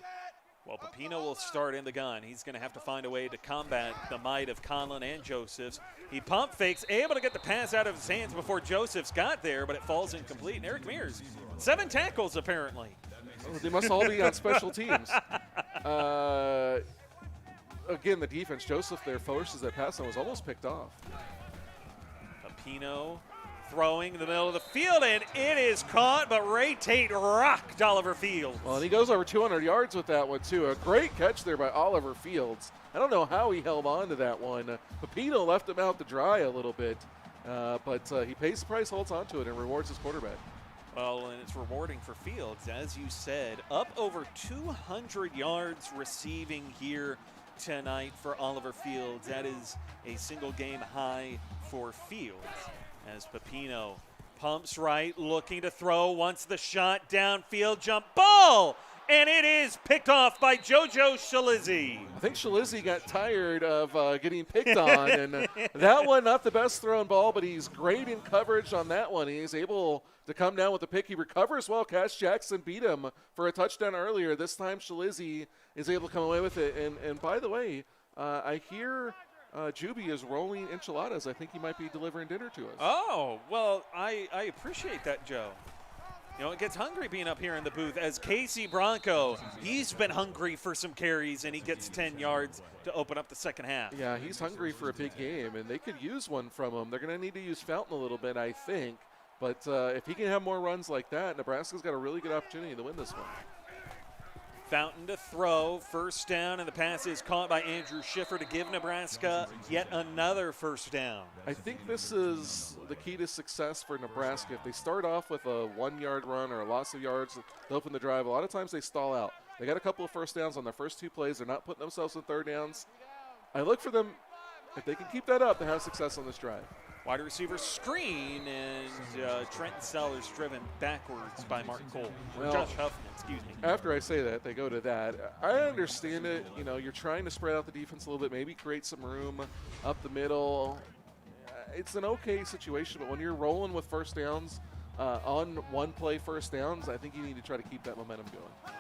Well, Pepino will start in the gun. He's going to have to find a way to combat the might of Conlon and Josephs. He pump fakes, able to get the pass out of his hands before Josephs got there, but it falls incomplete. And Eric Mears, 7 tackles apparently. Oh, they must all be on special teams. Again, the defense, Joseph there forces that pass and was almost picked off. Pepino throwing in the middle of the field, and it is caught, but Ray Tate rocked Oliver Fields. Well, and he goes over 200 yards with that one, too. A great catch there by Oliver Fields. I don't know how he held on to that one. Pepino left him out to dry a little bit, but he pays the price, holds on to it, and rewards his quarterback. Well, and it's rewarding for Fields, as you said. Up over 200 yards receiving here tonight for Oliver Fields. That is a single game high for Fields, as Pepino pumps right, looking to throw, wants the shot, downfield jump ball, and it is picked off by JoJo Shalizzi. I think Shalizzi got tired of getting picked on, and that one, not the best thrown ball, but he's great in coverage on that one. He's able to come down with the pick. He recovers well. Cash Jackson beat him for a touchdown earlier. This time Shalizzi is able to come away with it, and by the way, I hear Juby is rolling enchiladas. I think he might be delivering dinner to us. Oh, well, I appreciate that, Joe. You know, it gets hungry being up here in the booth. As Casey Bronco, he's been hungry for some carries, and he gets 10 yards to open up the second half. Yeah, he's hungry for a big game, and they could use one from him. They're going to need to use Fountain a little bit, I think. But if he can have more runs like that, Nebraska's got a really good opportunity to win this one. Fountain to throw, first down, and the pass is caught by Andrew Schiffer to give Nebraska yet another first down. I think this is the key to success for Nebraska. If they start off with a 1-yard run or a loss of yards to open the drive, a lot of times they stall out. They got a couple of first downs on their first 2 plays. They're not putting themselves in third downs. I look for them, if they can keep that up, to have success on this drive. Wide receiver screen, and Trenton Sellers driven backwards by Martin Cole. Well, Josh Huffman, excuse me. After I say that, they go to that. I understand it. You know, you're trying to spread out the defense a little bit, maybe create some room up the middle. It's an okay situation, but when you're rolling with first downs, on one play first downs, I think you need to try to keep that momentum going.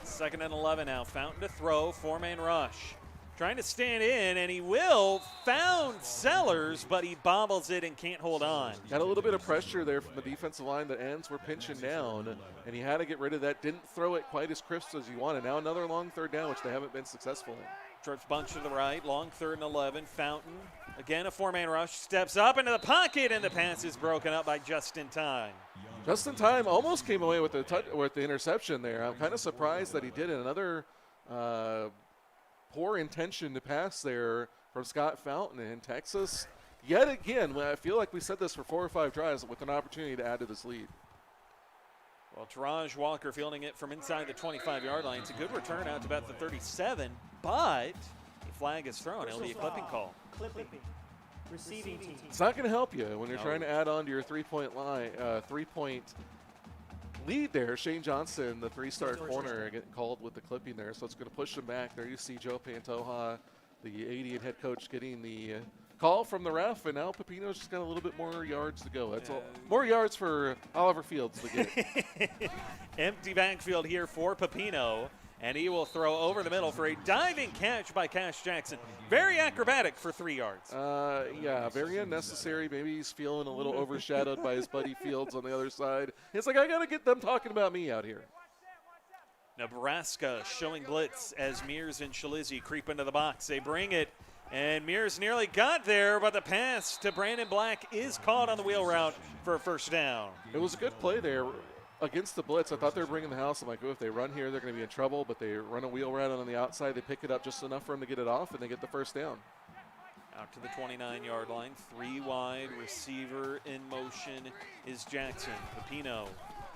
2nd and 11 now. Fountain to throw, 4-man rush. Trying to stand in, and he will. Found Sellers, but he bobbles it and can't hold on. Got a little bit of pressure there from the defensive line. The ends were pinching down, and he had to get rid of that. Didn't throw it quite as crisp as he wanted. Now another long third down, which they haven't been successful in. Trips bunch to the right, long 3rd and 11. Fountain, again a 4-man rush, steps up into the pocket, and the pass is broken up by just in time. Just in time, almost came away with the interception there. I'm kind of surprised that he did it. Another poor intention to pass there from Scott Fountain in Texas. Yet again, I feel like we said this for 4 or 5 drives with an opportunity to add to this lead. Well, Taraj Walker fielding it from inside the 25-yard line. It's a good return out to about the 37, but a flag is thrown. It'll be a clipping call. Clipping. Receiving team. It's not going to help you when you're trying to add on to your 3-point line, 3-point lead there. Shane Johnson, the 3-star corner, getting called with the clipping there, so it's going to push him back. There you see Joe Pantoja, the AD and head coach, getting the call from the ref, and now Pepino's just got a little bit more yards to go. That's more yards for Oliver Fields to get. Empty backfield here for Pepino, and he will throw over the middle for a diving catch by Cash Jackson. Very acrobatic for 3 yards. Yeah, very unnecessary. Maybe he's feeling a little overshadowed by his buddy Fields on the other side. It's like, I got to get them talking about me out here. Nebraska showing blitz as Mears and Shalizzi creep into the box. They bring it, and Mears nearly got there, but the pass to Brandon Black is caught on the wheel route for a first down. It was a good play there against the blitz. I thought they were bringing the house. I'm like, oh, if they run here, they're going to be in trouble, but they run a wheel route on the outside. They pick it up just enough for him to get it off, and they get the first down. Out to the 29-yard line, 3 wide, receiver in motion is Jackson. Pepino,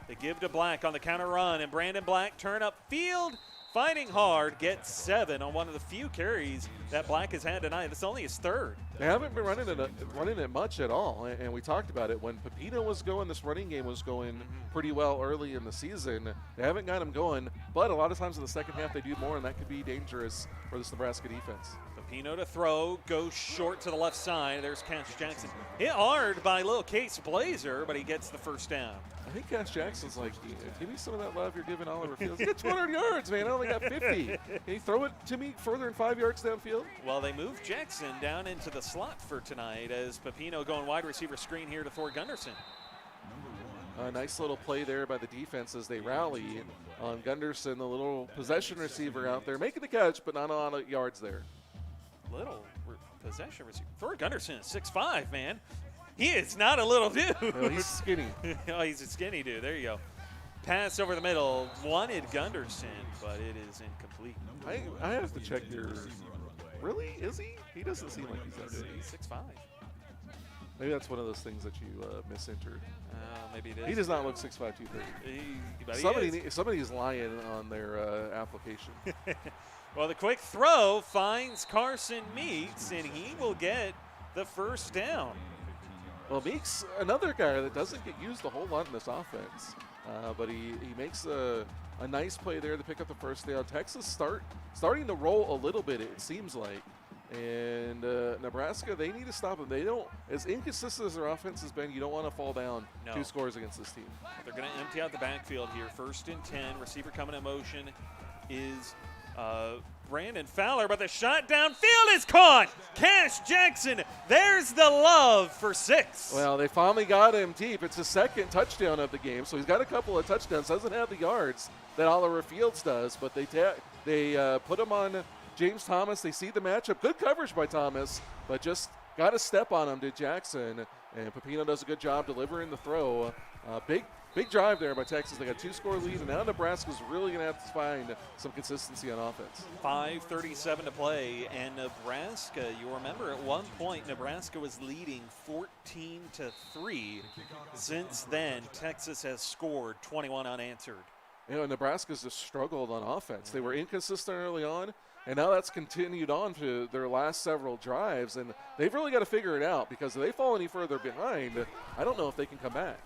they give to Black on the counter run, and Brandon Black turn up field, fighting hard, gets 7 on one of the few carries that Black has had tonight. This is only his 3rd. They haven't been running it much at all, and we talked about it. When Pepino was going, this running game was going pretty well early in the season. They haven't got him going, but a lot of times in the second half they do more, and that could be dangerous for this Nebraska defense. Pepino to throw, goes short to the left side. There's Cash Jackson. Hit hard by little Case Blazer, but he gets the first down. I think Cash Jackson's like, give me some of that love you're giving Oliver Fields. Get 200 yards, man. I only got 50. Can you throw it to me further than 5 yards downfield? Well, they move Jackson down into the slot for tonight as Pepino going wide receiver screen here to Thor Gunderson. A nice little play there by the defense as they rally on Gunderson, the little possession receiver out there, making the catch, but not a lot of yards there. Little possession receiver. Thor Gunderson is 6'5", man. He is not a little dude. No, he's skinny. Oh, he's a skinny dude. There you go. Pass over the middle. Wanted Gunderson, but it is incomplete. I have to check your. Really? Is he? He doesn't seem like he's that big. He's 6'5". Maybe that's one of those things that you misentered. Maybe it is. He does not look 6'5", 230. But Somebody's lying on their application. Well, the quick throw finds Carson Meeks, and he will get the first down. Well, Meeks, another guy that doesn't get used a whole lot in this offense, but he makes a nice play there to pick up the first down. Texas starting to roll a little bit, it seems like. And Nebraska, they need to stop them. They don't, as inconsistent as their offense has been, you don't want to fall down 2 scores against this team. They're going to empty out the backfield here. 1st and 10. Receiver coming in motion is Brandon Fowler, but the shot downfield is caught. Cash Jackson, there's the love for 6. Well, they finally got him deep. It's his 2nd touchdown of the game, so he's got a couple of touchdowns. Doesn't have the yards that Oliver Fields does, but they put him on James Thomas, they see the matchup. Good coverage by Thomas, but just got a step on him, did Jackson. And Pepino does a good job delivering the throw. Big drive there by Texas. They got a 2-score lead, and now Nebraska's really going to have to find some consistency on offense. 5:37 to play, and Nebraska, you remember at one point Nebraska was leading 14-3. Since then, Texas has scored 21 unanswered. You know, Nebraska's just struggled on offense. They were inconsistent early on, and now that's continued on to their last several drives, and they've really got to figure it out because if they fall any further behind, I don't know if they can come back.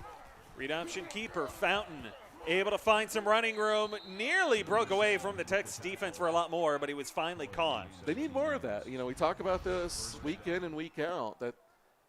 Read option keeper, Fountain, able to find some running room. Nearly broke away from the Texas defense for a lot more, but he was finally caught. They need more of that. You know, we talk about this week in and week out, that,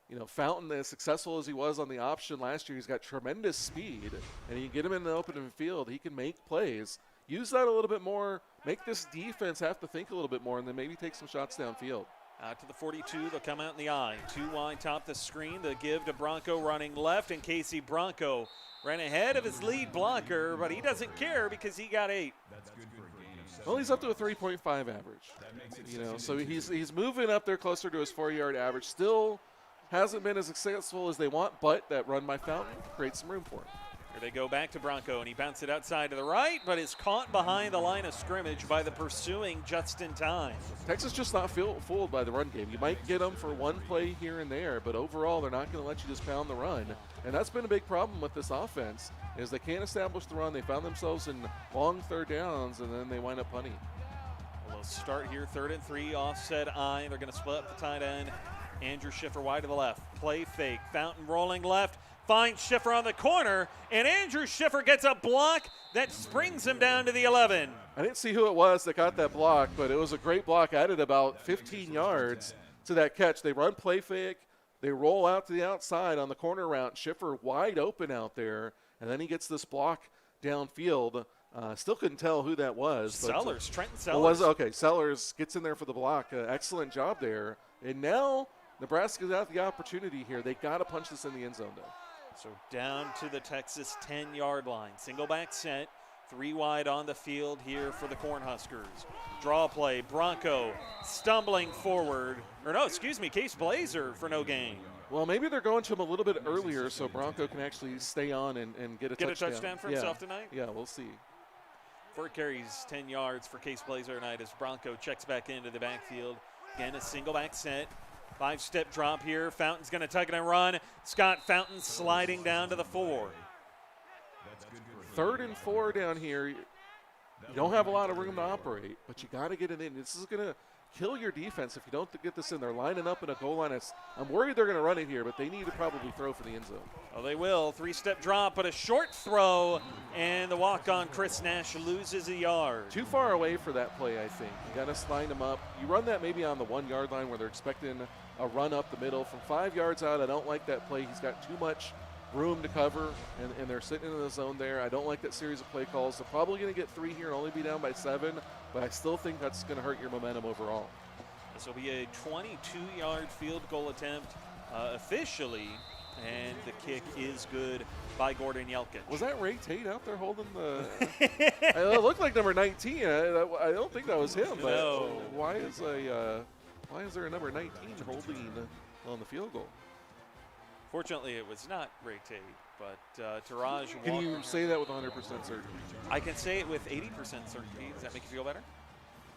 you know, Fountain, as successful as he was on the option last year, he's got tremendous speed, and you get him in the open field, he can make plays. Use that a little bit more, make this defense have to think a little bit more, and then maybe take some shots downfield. Out to the 42, they'll come out in the I. 2 wide, top the screen. The give to Bronco running left, and Casey Bronco ran ahead of his lead blocker, but he doesn't care because he got 8. Well, he's up to a 3.5 average. You know, so he's moving up there closer to his 4-yard average. Still hasn't been as successful as they want, but that run by Fountain creates some room for him. Here they go back to Bronco, and he bounced it outside to the right, but is caught behind the line of scrimmage by the pursuing Justin Time. Texas just not fooled by the run game. You might get them for one play here and there, but overall they're not going to let you just pound the run. And that's been a big problem with this offense, is they can't establish the run. They found themselves in long third downs, and then they wind up punting. We'll start here, 3rd and 3, offset I. They're going to split up the tight end. Andrew Schiffer wide to the left. Play fake. Fountain rolling left. Finds Schiffer on the corner, and Andrew Schiffer gets a block that springs him down to the 11. I didn't see who it was that got that block, but it was a great block. Added about 15 yards to that catch. They run play fake. They roll out to the outside on the corner route. Schiffer wide open out there, and then he gets this block downfield. Still couldn't tell who that was. Sellers, Trenton Sellers. Okay, Sellers gets in there for the block. Excellent job there. And now Nebraska's got the opportunity here. They got to punch this in the end zone, though. So down to the Texas 10-yard line. Single back set, 3 wide on the field here for the Cornhuskers. Draw play, Bronco stumbling forward. Case Blazer for no gain. Well, maybe they're going to him a little bit earlier so Bronco can actually stay on and get a touchdown. Get a touchdown for himself tonight? Yeah, we'll see. 4 carries, 10 yards for Case Blazer tonight as Bronco checks back into the backfield. Again, a single back set. 5-step drop here. Fountain's going to tuck it and run. Scott Fountain sliding down to the 4. 3rd and 4 down here. You don't have a lot of room to operate, but you got to get it in. This is going to kill your defense if you don't get this in. They're lining up in a goal line. I'm worried they're going to run it here, but they need to probably throw for the end zone. Oh, they will. 3-step drop, but a short throw, and the walk-on Chris Nash loses a yard. Too far away for that play, I think. You got to line them up. You run that maybe on the 1-yard line where they're expecting a run up the middle. From 5 yards out, I don't like that play. He's got too much room to cover, and they're sitting in the zone there. I don't like that series of play calls. They're probably going to get 3 here and only be down by 7, but I still think that's going to hurt your momentum overall. This will be a 22-yard field goal attempt officially, and the kick is good by Gordon Yelkin. Was that Ray Tate out there holding the it looked like number 19. I don't think that was him, but no. Why is there a number 19 holding on the field goal? Fortunately, it was not Ray Tate, but Taraj Walker. Can you say that with 100% certainty? I can say it with 80% certainty. Does that make you feel better?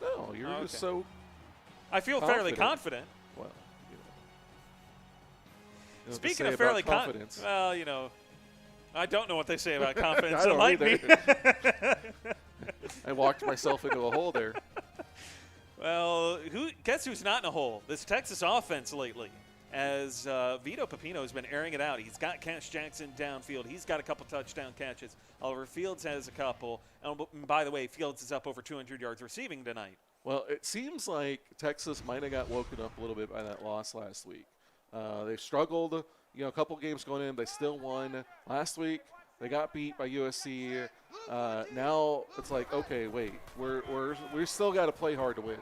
No, you're just so I feel fairly confident. Well, you know. Speaking of fairly confident, well, you know, I don't know what they say about confidence. It might be. I walked myself into a hole there. Well, guess who's not in a hole? This Texas offense lately. As Vito Pepino has been airing it out. He's got Cash Jackson downfield. He's got a couple touchdown catches. Oliver Fields has a couple. And by the way, Fields is up over 200 yards receiving tonight. Well, it seems like Texas might have got woken up a little bit by that loss last week. They've struggled, a couple games going in. They still won. Last week, they got beat by USC. Now it's like, okay, wait, we still got to play hard to win.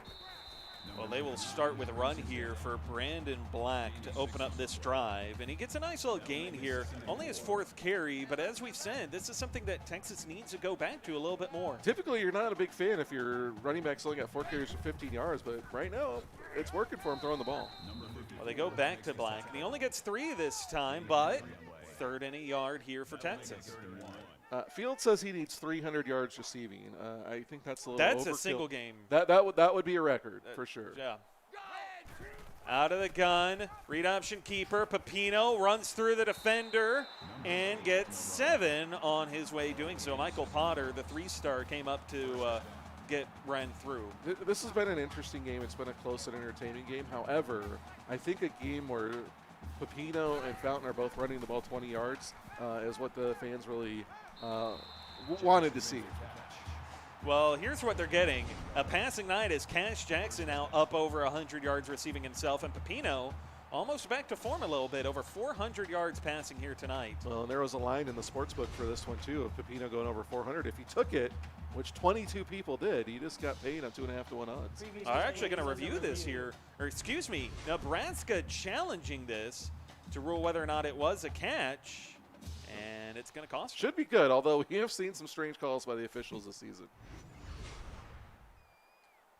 Well, they will start with a run here for Brandon Black to open up this drive. And he gets a nice little gain here. Only his 4th carry, but as we've said, this is something that Texas needs to go back to a little bit more. Typically, you're not a big fan if your running back's only got 4 carries for 15 yards, but right now, it's working for him throwing the ball. Well, they go back to Black, and he only gets 3 this time, but 3rd and a yard here for Texas. Field says he needs 300 yards receiving. I think that's a little That's overkill. a single game. That would be a record for sure. Yeah. Out of the gun, read option keeper. Pepino runs through the defender and gets 7 on his way doing so. Michael Potter, the 3-star, came up to get run through. This has been an interesting game. It's been a close and entertaining game. However, I think a game where Pepino and Fountain are both running the ball 20 yards is what the fans really wanted to see. Well, here's what they're getting. A passing night as Cash Jackson now up over 100 yards receiving himself, and Pepino almost back to form a little bit, over 400 yards passing here tonight. Well, and there was a line in the sports book for this one, too, of Pepino going over 400. If he took it, which 22 people did, he just got paid on 2.5 to 1 odds. I'm actually going to review this here, or excuse me, Nebraska challenging this to rule whether or not it was a catch, and it's going to cost them. Should be good, although we have seen some strange calls by the officials this season.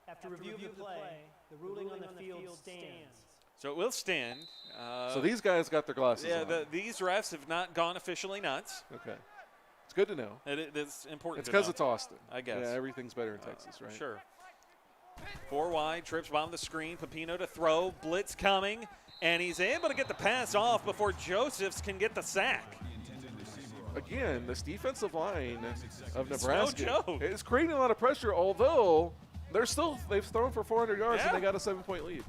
After review of the play, the ruling on the field stands. So it will stand. So these guys got their glasses Yeah, on. these refs have not gone officially nuts. Okay. It's good to know. It's important It's to because know. it's Austin. I guess. Yeah, everything's better in Texas, right? Sure. 4 wide, trips bomb the screen, Pepino to throw, blitz coming, and he's able to get the pass off before Josephs can get the sack. Again, this defensive line of It's Nebraska no joke. is creating a lot of pressure, although they've thrown for 400 yards Yeah. and they got a 7-point lead.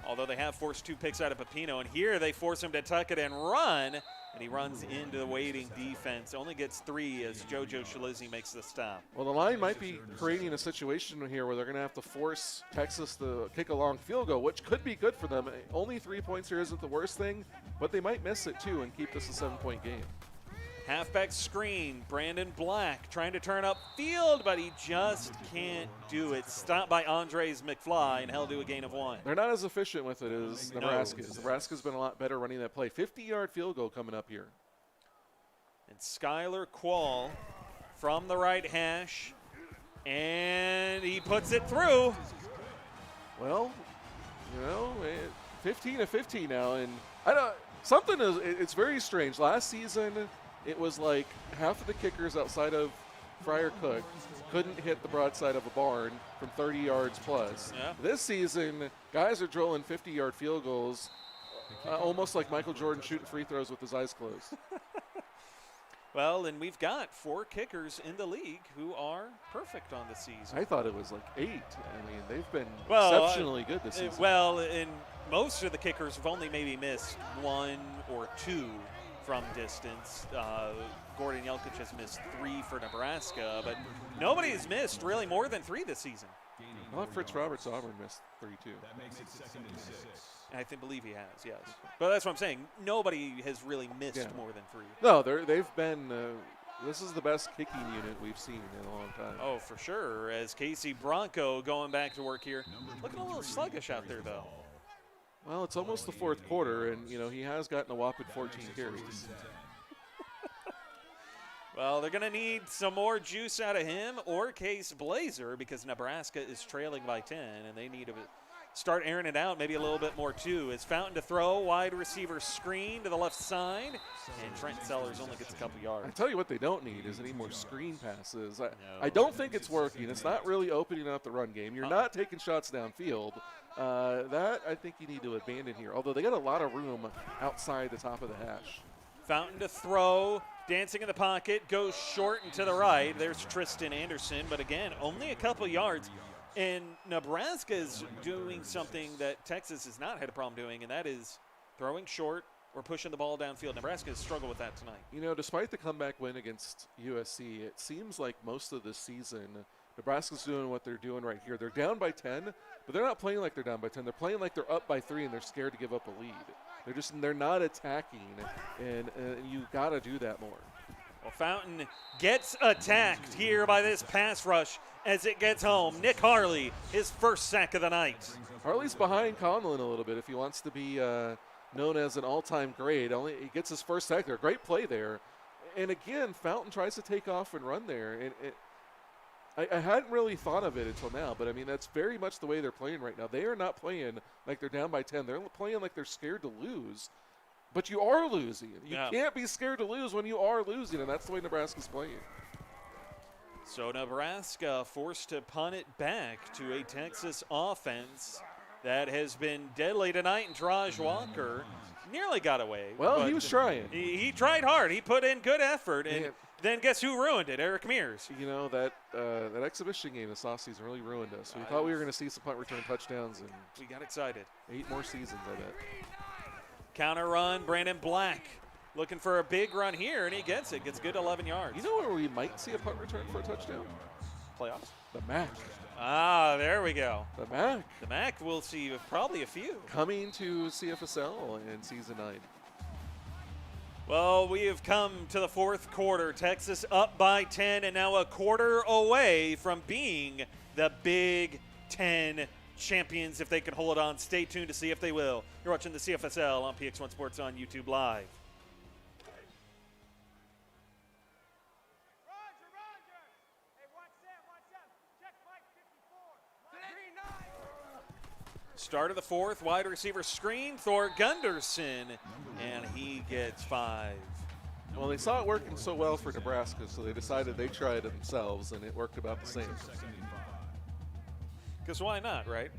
Although they have forced 2 picks out of Pepino, and here they force him to tuck it and run, and he runs into the waiting defense. Only gets 3 as JoJo Shalizzi makes the stop. Well, the line might be creating a situation here where they're going to have to force Texas to kick a long field goal, which could be good for them. Only 3 points here isn't the worst thing, but they might miss it too and keep this a 7-point game. Halfback screen, Brandon Black trying to turn up field, but he just can't do it. Stopped by Andres McFly and held to a gain of 1. They're not as efficient with it as Nebraska is. Nebraska's been a lot better running that play. 50-yard field goal coming up here. And Skylar Quall from the right hash, and he puts it through. Well, 15-15 now, and I don't. Something is. It's very strange. Last season, it was like half of the kickers outside of Friar Cook couldn't hit the broadside of a barn from 30 yards plus. Yeah. This season, guys are drilling 50-yard field goals, almost like Michael Jordan shooting free throws with his eyes closed. Well, and we've got 4 kickers in the league who are perfect on the season. I thought it was like 8. I mean, they've been Well, exceptionally good this season. Well, and most of the kickers have only maybe missed 1 or 2 from distance. Gordon Yelkich has missed 3 for Nebraska, but nobody has missed really more than 3 this season. I thought Fritz Roberts Auburn missed 32. I believe he has, yes. But that's what I'm saying. Nobody has really missed more than 3. No, they've been. This is the best kicking unit we've seen in a long time. Oh, for sure. As Casey Bronco going back to work here. Looking a little sluggish out there, though. Well, it's almost the 4th quarter, and he has gotten a whopping 14 carries. Well, they're going to need some more juice out of him or Case Blazer because Nebraska is trailing by 10, and they need to start airing it out maybe a little bit more, too. As Fountain to throw, wide receiver screen to the left side, and Trent Sellers only gets a couple yards. I tell you what they don't need is any more screen passes. I don't think it's working. It's not really opening up the run game. You're not taking shots downfield. That I think you need to abandon here, although they got a lot of room outside the top of the hash. Fountain to throw, dancing in the pocket, goes short and to the right. There's Tristan Anderson, but again, only a couple yards. And Nebraska is doing something that Texas has not had a problem doing, and that is throwing short or pushing the ball downfield. Nebraska has struggled with that tonight. Despite the comeback win against USC, it seems like most of the season Nebraska's doing what they're doing right here. They're down by 10, but they're not playing like they're down by 10. They're playing like they're up by 3, and they're scared to give up a lead. They're not attacking, and you got to do that more. Well, Fountain gets attacked here by this pass rush as it gets home. Nick Harley, his first sack of the night. Harley's behind Conlon a little bit if he wants to be known as an all-time great. He gets his first sack there. Great play there. And again, Fountain tries to take off and run there. And I hadn't really thought of it until now, but I mean, that's very much the way they're playing right now. They are not playing like they're down by 10. They're playing like they're scared to lose. But you are losing. You can't be scared to lose when you are losing, and that's the way Nebraska's playing. So Nebraska forced to punt it back to a Texas offense that has been deadly tonight, and Taraj Walker nearly got away. Well, he was trying. He tried hard. He put in good effort, and then guess who ruined it? Eric Mears. You know, that exhibition game this offseason really ruined us. We thought we were going to see some punt return touchdowns, and we got excited. 8 more seasons, I bet. Counter run, Brandon Black looking for a big run here, and he gets it. Gets good 11 yards. You know where we might see a punt return for a touchdown? Playoffs? The MAC. Ah, there we go. The MAC. The MAC, we'll see probably a few. Coming to Cfsl in Season 9. Well, we have come to the fourth quarter. Texas up by 10 and now a quarter away from being the Big Ten champions if they can hold on. Stay tuned to see if they will. You're watching the CFSL on PX1 Sports on YouTube Live. Roger. Hey, what's up? Check Mike 54. Green 9. Start of the fourth, wide receiver screen, Thor Gunderson, and he gets 5. Well, they saw it working so well for Nebraska, so they decided they'd try it themselves, and it worked about the same. Because why not, right?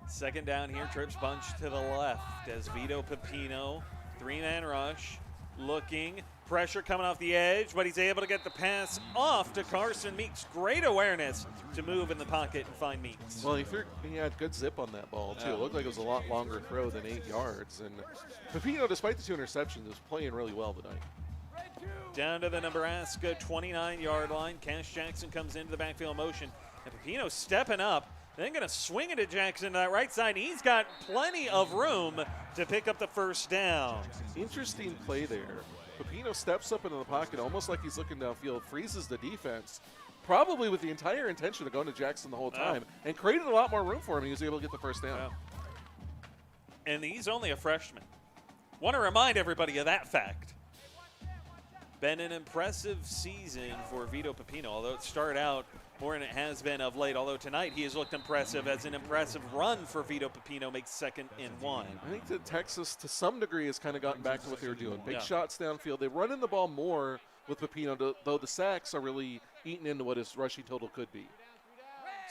Second down here, trips bunch to the left as Vito Pepino, 3-man rush, looking, pressure coming off the edge, but he's able to get the pass off to Carson Meeks. Great awareness to move in the pocket and find Meeks. Well, he had good zip on that ball, too. It looked like it was a lot longer throw than 8 yards. And Pepino, despite the 2 interceptions, is playing really well tonight. Down to the Nebraska 29-yard line. Cash Jackson comes into the backfield motion. And Pepino stepping up, then going to swing it to Jackson to that right side. He's got plenty of room to pick up the first down. Interesting play there. Pepino steps up into the pocket almost like he's looking downfield, freezes the defense, probably with the entire intention of going to Jackson the whole time, and created a lot more room for him. He was able to get the first down. And he's only a freshman. Want to remind everybody of that fact. Been an impressive season for Vito Pepino, although it started out more than it has been of late. Although tonight he has looked impressive as an impressive run for Vito Pepino makes 2nd and 1. I think that Texas, to some degree, has kind of gotten back to what they were doing. Big shots downfield. They run in the ball more with Pepino, though the sacks are really eating into what his rushing total could be.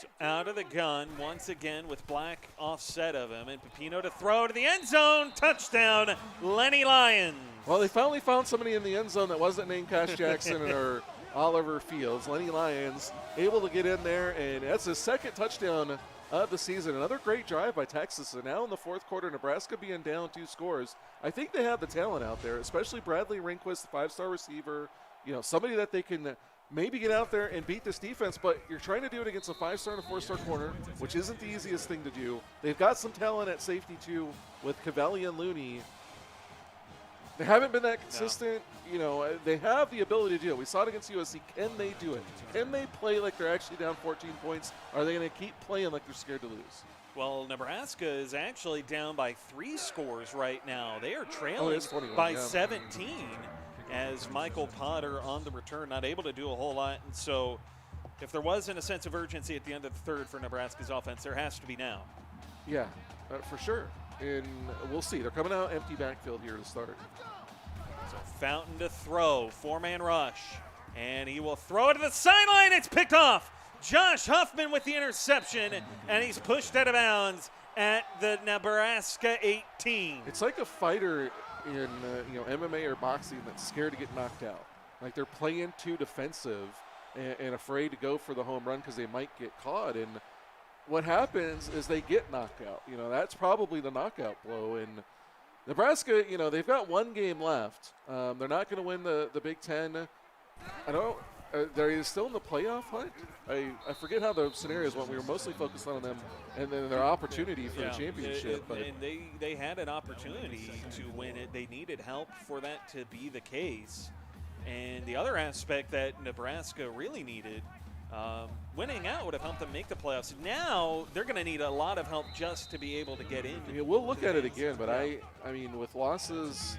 So out of the gun once again with Black offset of him, and Pepino to throw to the end zone. Touchdown, Lenny Lyons. Well, they finally found somebody in the end zone that wasn't named Cash Jackson or Oliver Fields. Lenny Lyons able to get in there, and that's his 2nd touchdown of the season. Another great drive by Texas. And now in the fourth quarter, Nebraska being down 2 scores. I think they have the talent out there, especially Bradley Rehnquist, the 5-star receiver. You know, somebody that they can maybe get out there and beat this defense, but you're trying to do it against a 5-star and a 4-star corner, which isn't the easiest thing to do. They've got some talent at safety, too, with Cavelli and Looney. They haven't been that consistent. No. You know, they have the ability to do it. We saw it against USC. Can they do it? Can they play like they're actually down 14 points? Are they going to keep playing like they're scared to lose? Well, Nebraska is actually down by 3 scores right now. They are trailing 21, by 17 as Michael Potter on the return, not able to do a whole lot. And so if there wasn't a sense of urgency at the end of the third for Nebraska's offense, there has to be now. Yeah, for sure. And we'll see. They're coming out empty backfield here to start. So Fountain to throw, 4-man rush, and he will throw it to the sideline. It's picked off. Josh Huffman with the interception, and he's pushed out of bounds at the Nebraska 18. It's like a fighter in MMA or boxing that's scared to get knocked out. Like they're playing too defensive and afraid to go for the home run because they might get caught. And what happens is they get knocked out. You know, that's probably the knockout blow. And Nebraska, you know, they've got 1 game left. They're not going to win the Big Ten. They're still in the playoff hunt. I forget how the scenarios went. We were mostly focused on them and then their opportunity for the championship. And they had an opportunity to win it. They needed help for that to be the case. And the other aspect that Nebraska really needed, winning out would have helped them make the playoffs. Now they're going to need a lot of help just to be able to get in. Yeah, we'll look at it again, but I mean, with losses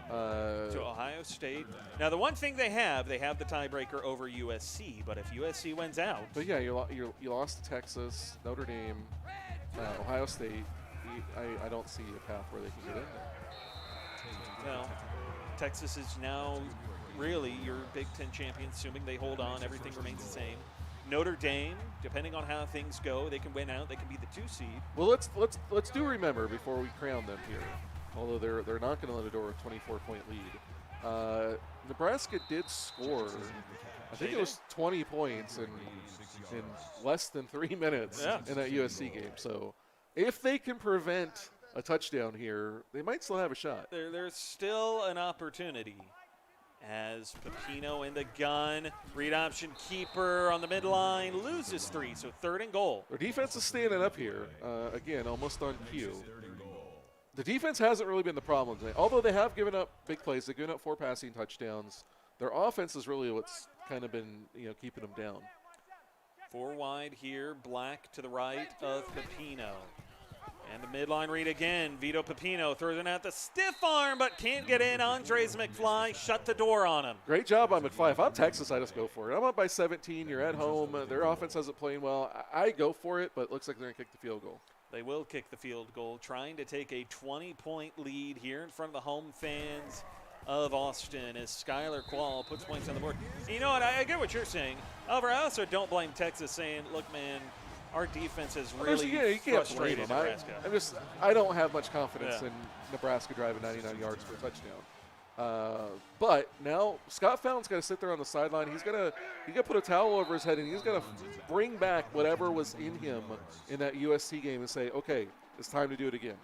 to Ohio State. Now, the one thing they have the tiebreaker over USC, but if USC wins out. But yeah, you lost to Texas, Notre Dame, Ohio State. I don't see a path where they can get in there. Well, Texas is now really your Big Ten champion, assuming they hold on, everything remains the same. Notre Dame, depending on how things go, they can win out. They can be the 2 seed. Well, let's do remember before we crown them here. Although they're not going to let a door a 24-point lead. Nebraska did score. I think it was 20 points in less than 3 minutes in that USC game. So if they can prevent a touchdown here, they might still have a shot. There's still an opportunity. As Pepino in the gun, read option keeper on the midline, loses 3, so 3rd and goal. Their defense is standing up here, again, almost on cue. The defense hasn't really been the problem today. Although they have given up big plays, they've given up 4 passing touchdowns. Their offense is really what's kind of been, keeping them down. 4 wide here, Black to the right of Pepino. And the midline read again. Vito Pepino throws it out the stiff arm, but can't get in. Andres McFly shut the door on him. Great job on McFly. If I'm Texas, I just go for it. I'm up by 17. You're at home. Their offense hasn't played well. I go for it, but it looks like they're going to kick the field goal. They will kick the field goal, trying to take a 20-point lead here in front of the home fans of Austin as Skylar Quall puts points on the board. You know what? I get what you're saying. However, I also don't blame Texas saying, look, man, our defense has really you can't blame frustrated them. Nebraska. I don't have much confidence in Nebraska driving 99 yards for a touchdown. But now Scott Fountain's got to sit there on the sideline. He's got to put a towel over his head, and he's got to bring back whatever was in him in that USC game and say, okay, it's time to do it again.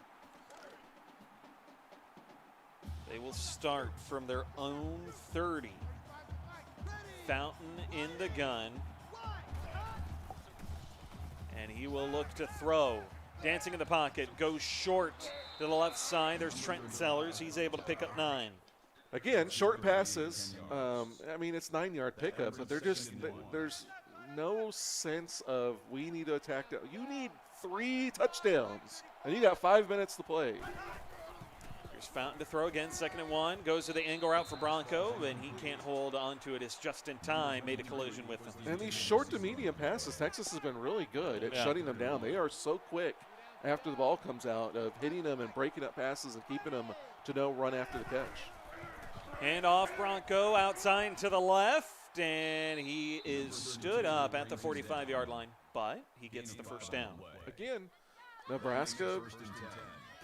They will start from their own 30. Fountain in the gun. And he will look to throw. Dancing in the pocket, goes short to the left side. There's Trenton Sellers. He's able to pick up 9. Again, short passes. It's 9-yard pickup, but there's no sense of we need to attack. You need 3 touchdowns, and you got 5 minutes to play. Here's Fountain to throw again, 2nd and 1. Goes to the angle route for Bronco, and he can't hold on to it. It's just in time, made a collision with him. And these short to medium passes, Texas has been really good at shutting them down. They are so quick after the ball comes out of hitting them and breaking up passes and keeping them to no run after the catch. Hand off Bronco outside to the left, and he is stood up at the 45-yard line, but he gets the first down. Again, Nebraska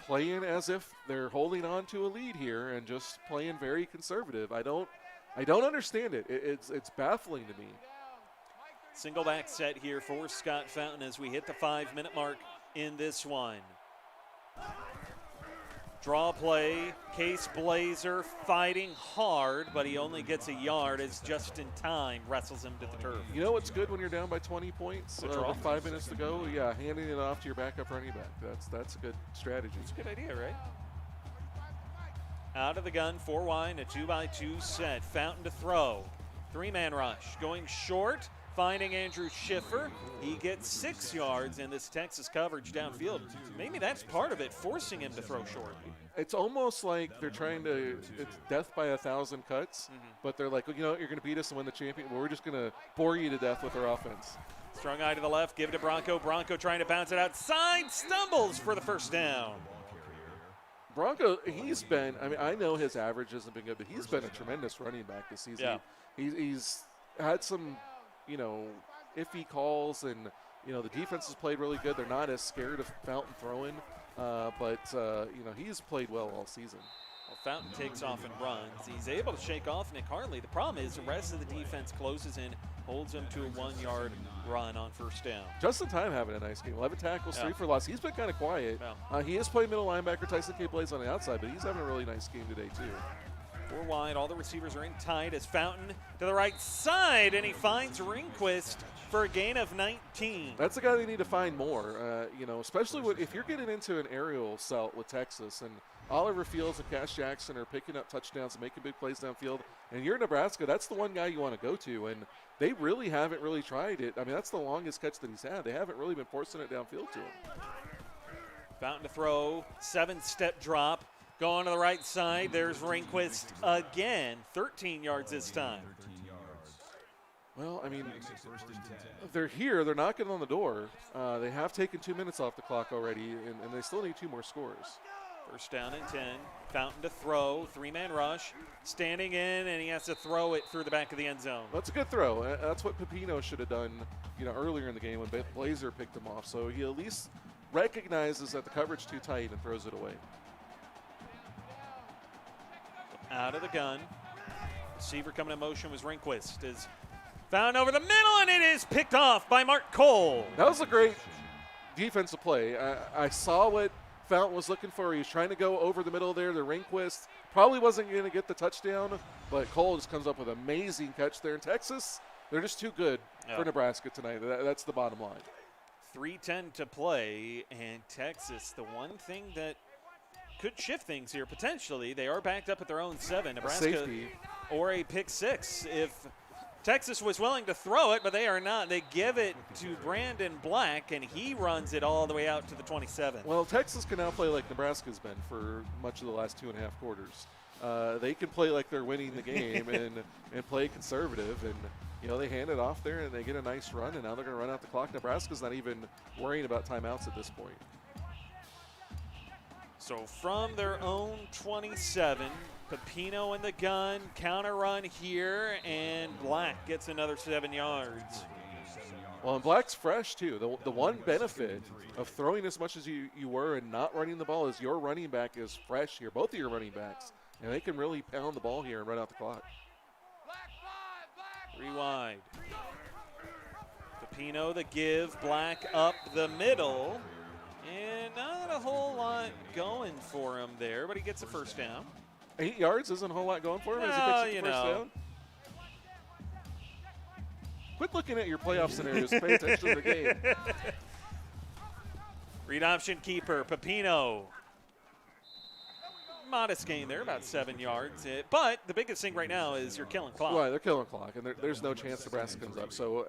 playing as if they're holding on to a lead here and just playing very conservative. I don't understand it. It's baffling to me. Single back set here for Scott Fountain as we hit the 5-minute mark in this one. Draw play, Case Blazer fighting hard, but he only gets a yard as just in time wrestles him to the turf. You know what's good when you're down by 20 points with 5 minutes to go? Yeah, handing it off to your backup running back. That's a good strategy. It's a good idea, right? Out of the gun, 4 wide, a 2x2 set. Fountain to throw. 3-man rush. Going short, finding Andrew Schiffer. He gets 6 yards in this Texas coverage downfield. Maybe that's part of it, forcing him to throw short. It's almost like they're trying to – it's death by 1,000 cuts, but they're like, you're going to beat us and win the champion. Well, we're just going to bore you to death with our offense. Strong eye to the left, give it to Bronco. Bronco trying to bounce it outside, stumbles for the first down. Bronco, he's been – I know his average hasn't been good, but he's been a tremendous running back this season. Yeah. He's had some – iffy calls, and the defense has played really good. They're not as scared of Fountain throwing, but he's played well all season. Well, Fountain takes off and runs. He's able to shake off Nick Hartley. The problem is the rest of the defense closes in, holds him to a 1-yard run on first down. Justin Time having a nice game. 11 tackles, 3 for loss. He's been kind of quiet. Yeah. He is playing middle linebacker. Tyson K. Blaze on the outside, but he's having a really nice game today too. 4 wide, all the receivers are in tight as Fountain to the right side, and he finds Ringquist for a gain of 19. That's the guy they need to find more, especially if you're getting into an aerial celt with Texas and Oliver Fields and Cash Jackson are picking up touchdowns and making big plays downfield, and you're Nebraska, that's the one guy you want to go to, and they really haven't really tried it. I mean, that's the longest catch that he's had. They haven't really been forcing it downfield to him. Fountain to throw, 7-step drop, going to the right side. There's Ringquist again, 13 yards this time. Well, I mean, they're here. They're knocking on the door. They have taken 2 minutes off the clock already, and they still need 2 more scores. First down and 10. Fountain to throw, 3-man rush, standing in, and he has to throw it through the back of the end zone. That's a good throw. That's what Pepino should have done, earlier in the game when Blazer picked him off. So he at least recognizes that the coverage too tight and throws it away. Out of the gun. Receiver coming in motion was Ringquist. Is found over the middle, and it is picked off by Mark Cole. That was a great defensive play. I saw what Fountain was looking for. He was trying to go over the middle there. The Ringquist probably wasn't going to get the touchdown, but Cole just comes up with an amazing catch there. In Texas, they're just too good for Nebraska tonight. That's the bottom line. 3:10 to play, and Texas, the one thing that could shift things here potentially, they are backed up at their own 7. Nebraska Safety. Or a pick 6 if Texas was willing to throw it, but they are not. They give it to Brandon Black, and he runs it all the way out to the 27. Well, Texas can now play like Nebraska's been for much of the last 2.5 quarters. They can play like they're winning the game and play conservative, and they hand it off there and they get a nice run, and now they're going to run out the clock. Nebraska's not even worrying about timeouts at this point. So from their own 27, Pepino in the gun, counter run here, and Black gets another 7 yards. Well, and Black's fresh too. The one benefit of throwing as much as you were and not running the ball is your running back is fresh here. Both of your running backs, and they can really pound the ball here and run out the clock. 3 wide. Pepino the give, Black up the middle. And not a whole lot going for him there, but he gets a first down. 8 yards isn't a whole lot going for him as he picks up the first down. Quit looking at your playoff scenarios. Pay attention to the game. Read option keeper, Pepino. Modest gain there, about 7 yards. But the biggest thing right now is you're killing clock. Right, they're killing clock, and there's no chance Nebraska comes up. So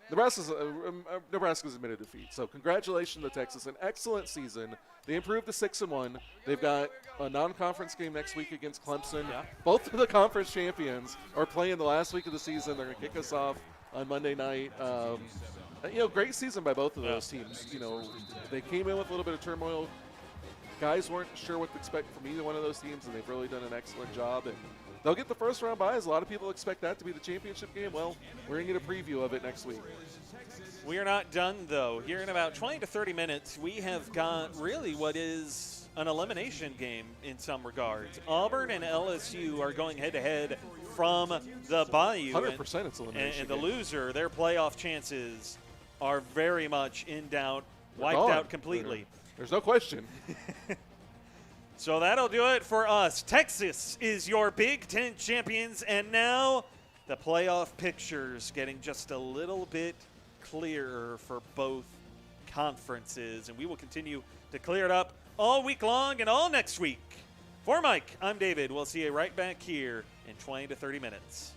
Nebraska's admitted defeat. So congratulations to Texas. An excellent season. They improved to 6-1. They've got a non-conference game next week against Clemson. Yeah. Both of the conference champions are playing the last week of the season. They're going to kick us off on Monday night. Great season by both of those teams. They came in with a little bit of turmoil. Guys weren't sure what to expect from either one of those teams, and they've really done an excellent job. And they'll get the first round byes. A lot of people expect that to be the championship game. Well, we're going to get a preview of it next week. We are not done, though. Here in about 20 to 30 minutes, we have got really what is an elimination game in some regards. Auburn and LSU are going head-to-head from the Bayou. 100% it's elimination And the game. loser, their playoff chances are very much in doubt, wiped gone. out completely. There's no question. So that'll do it for us. Texas is your Big Ten champions, and now the playoff picture's getting just a little bit clearer for both conferences, and we will continue to clear it up all week long and all next week. For Mike, I'm David. We'll see you right back here in 20 to 30 minutes.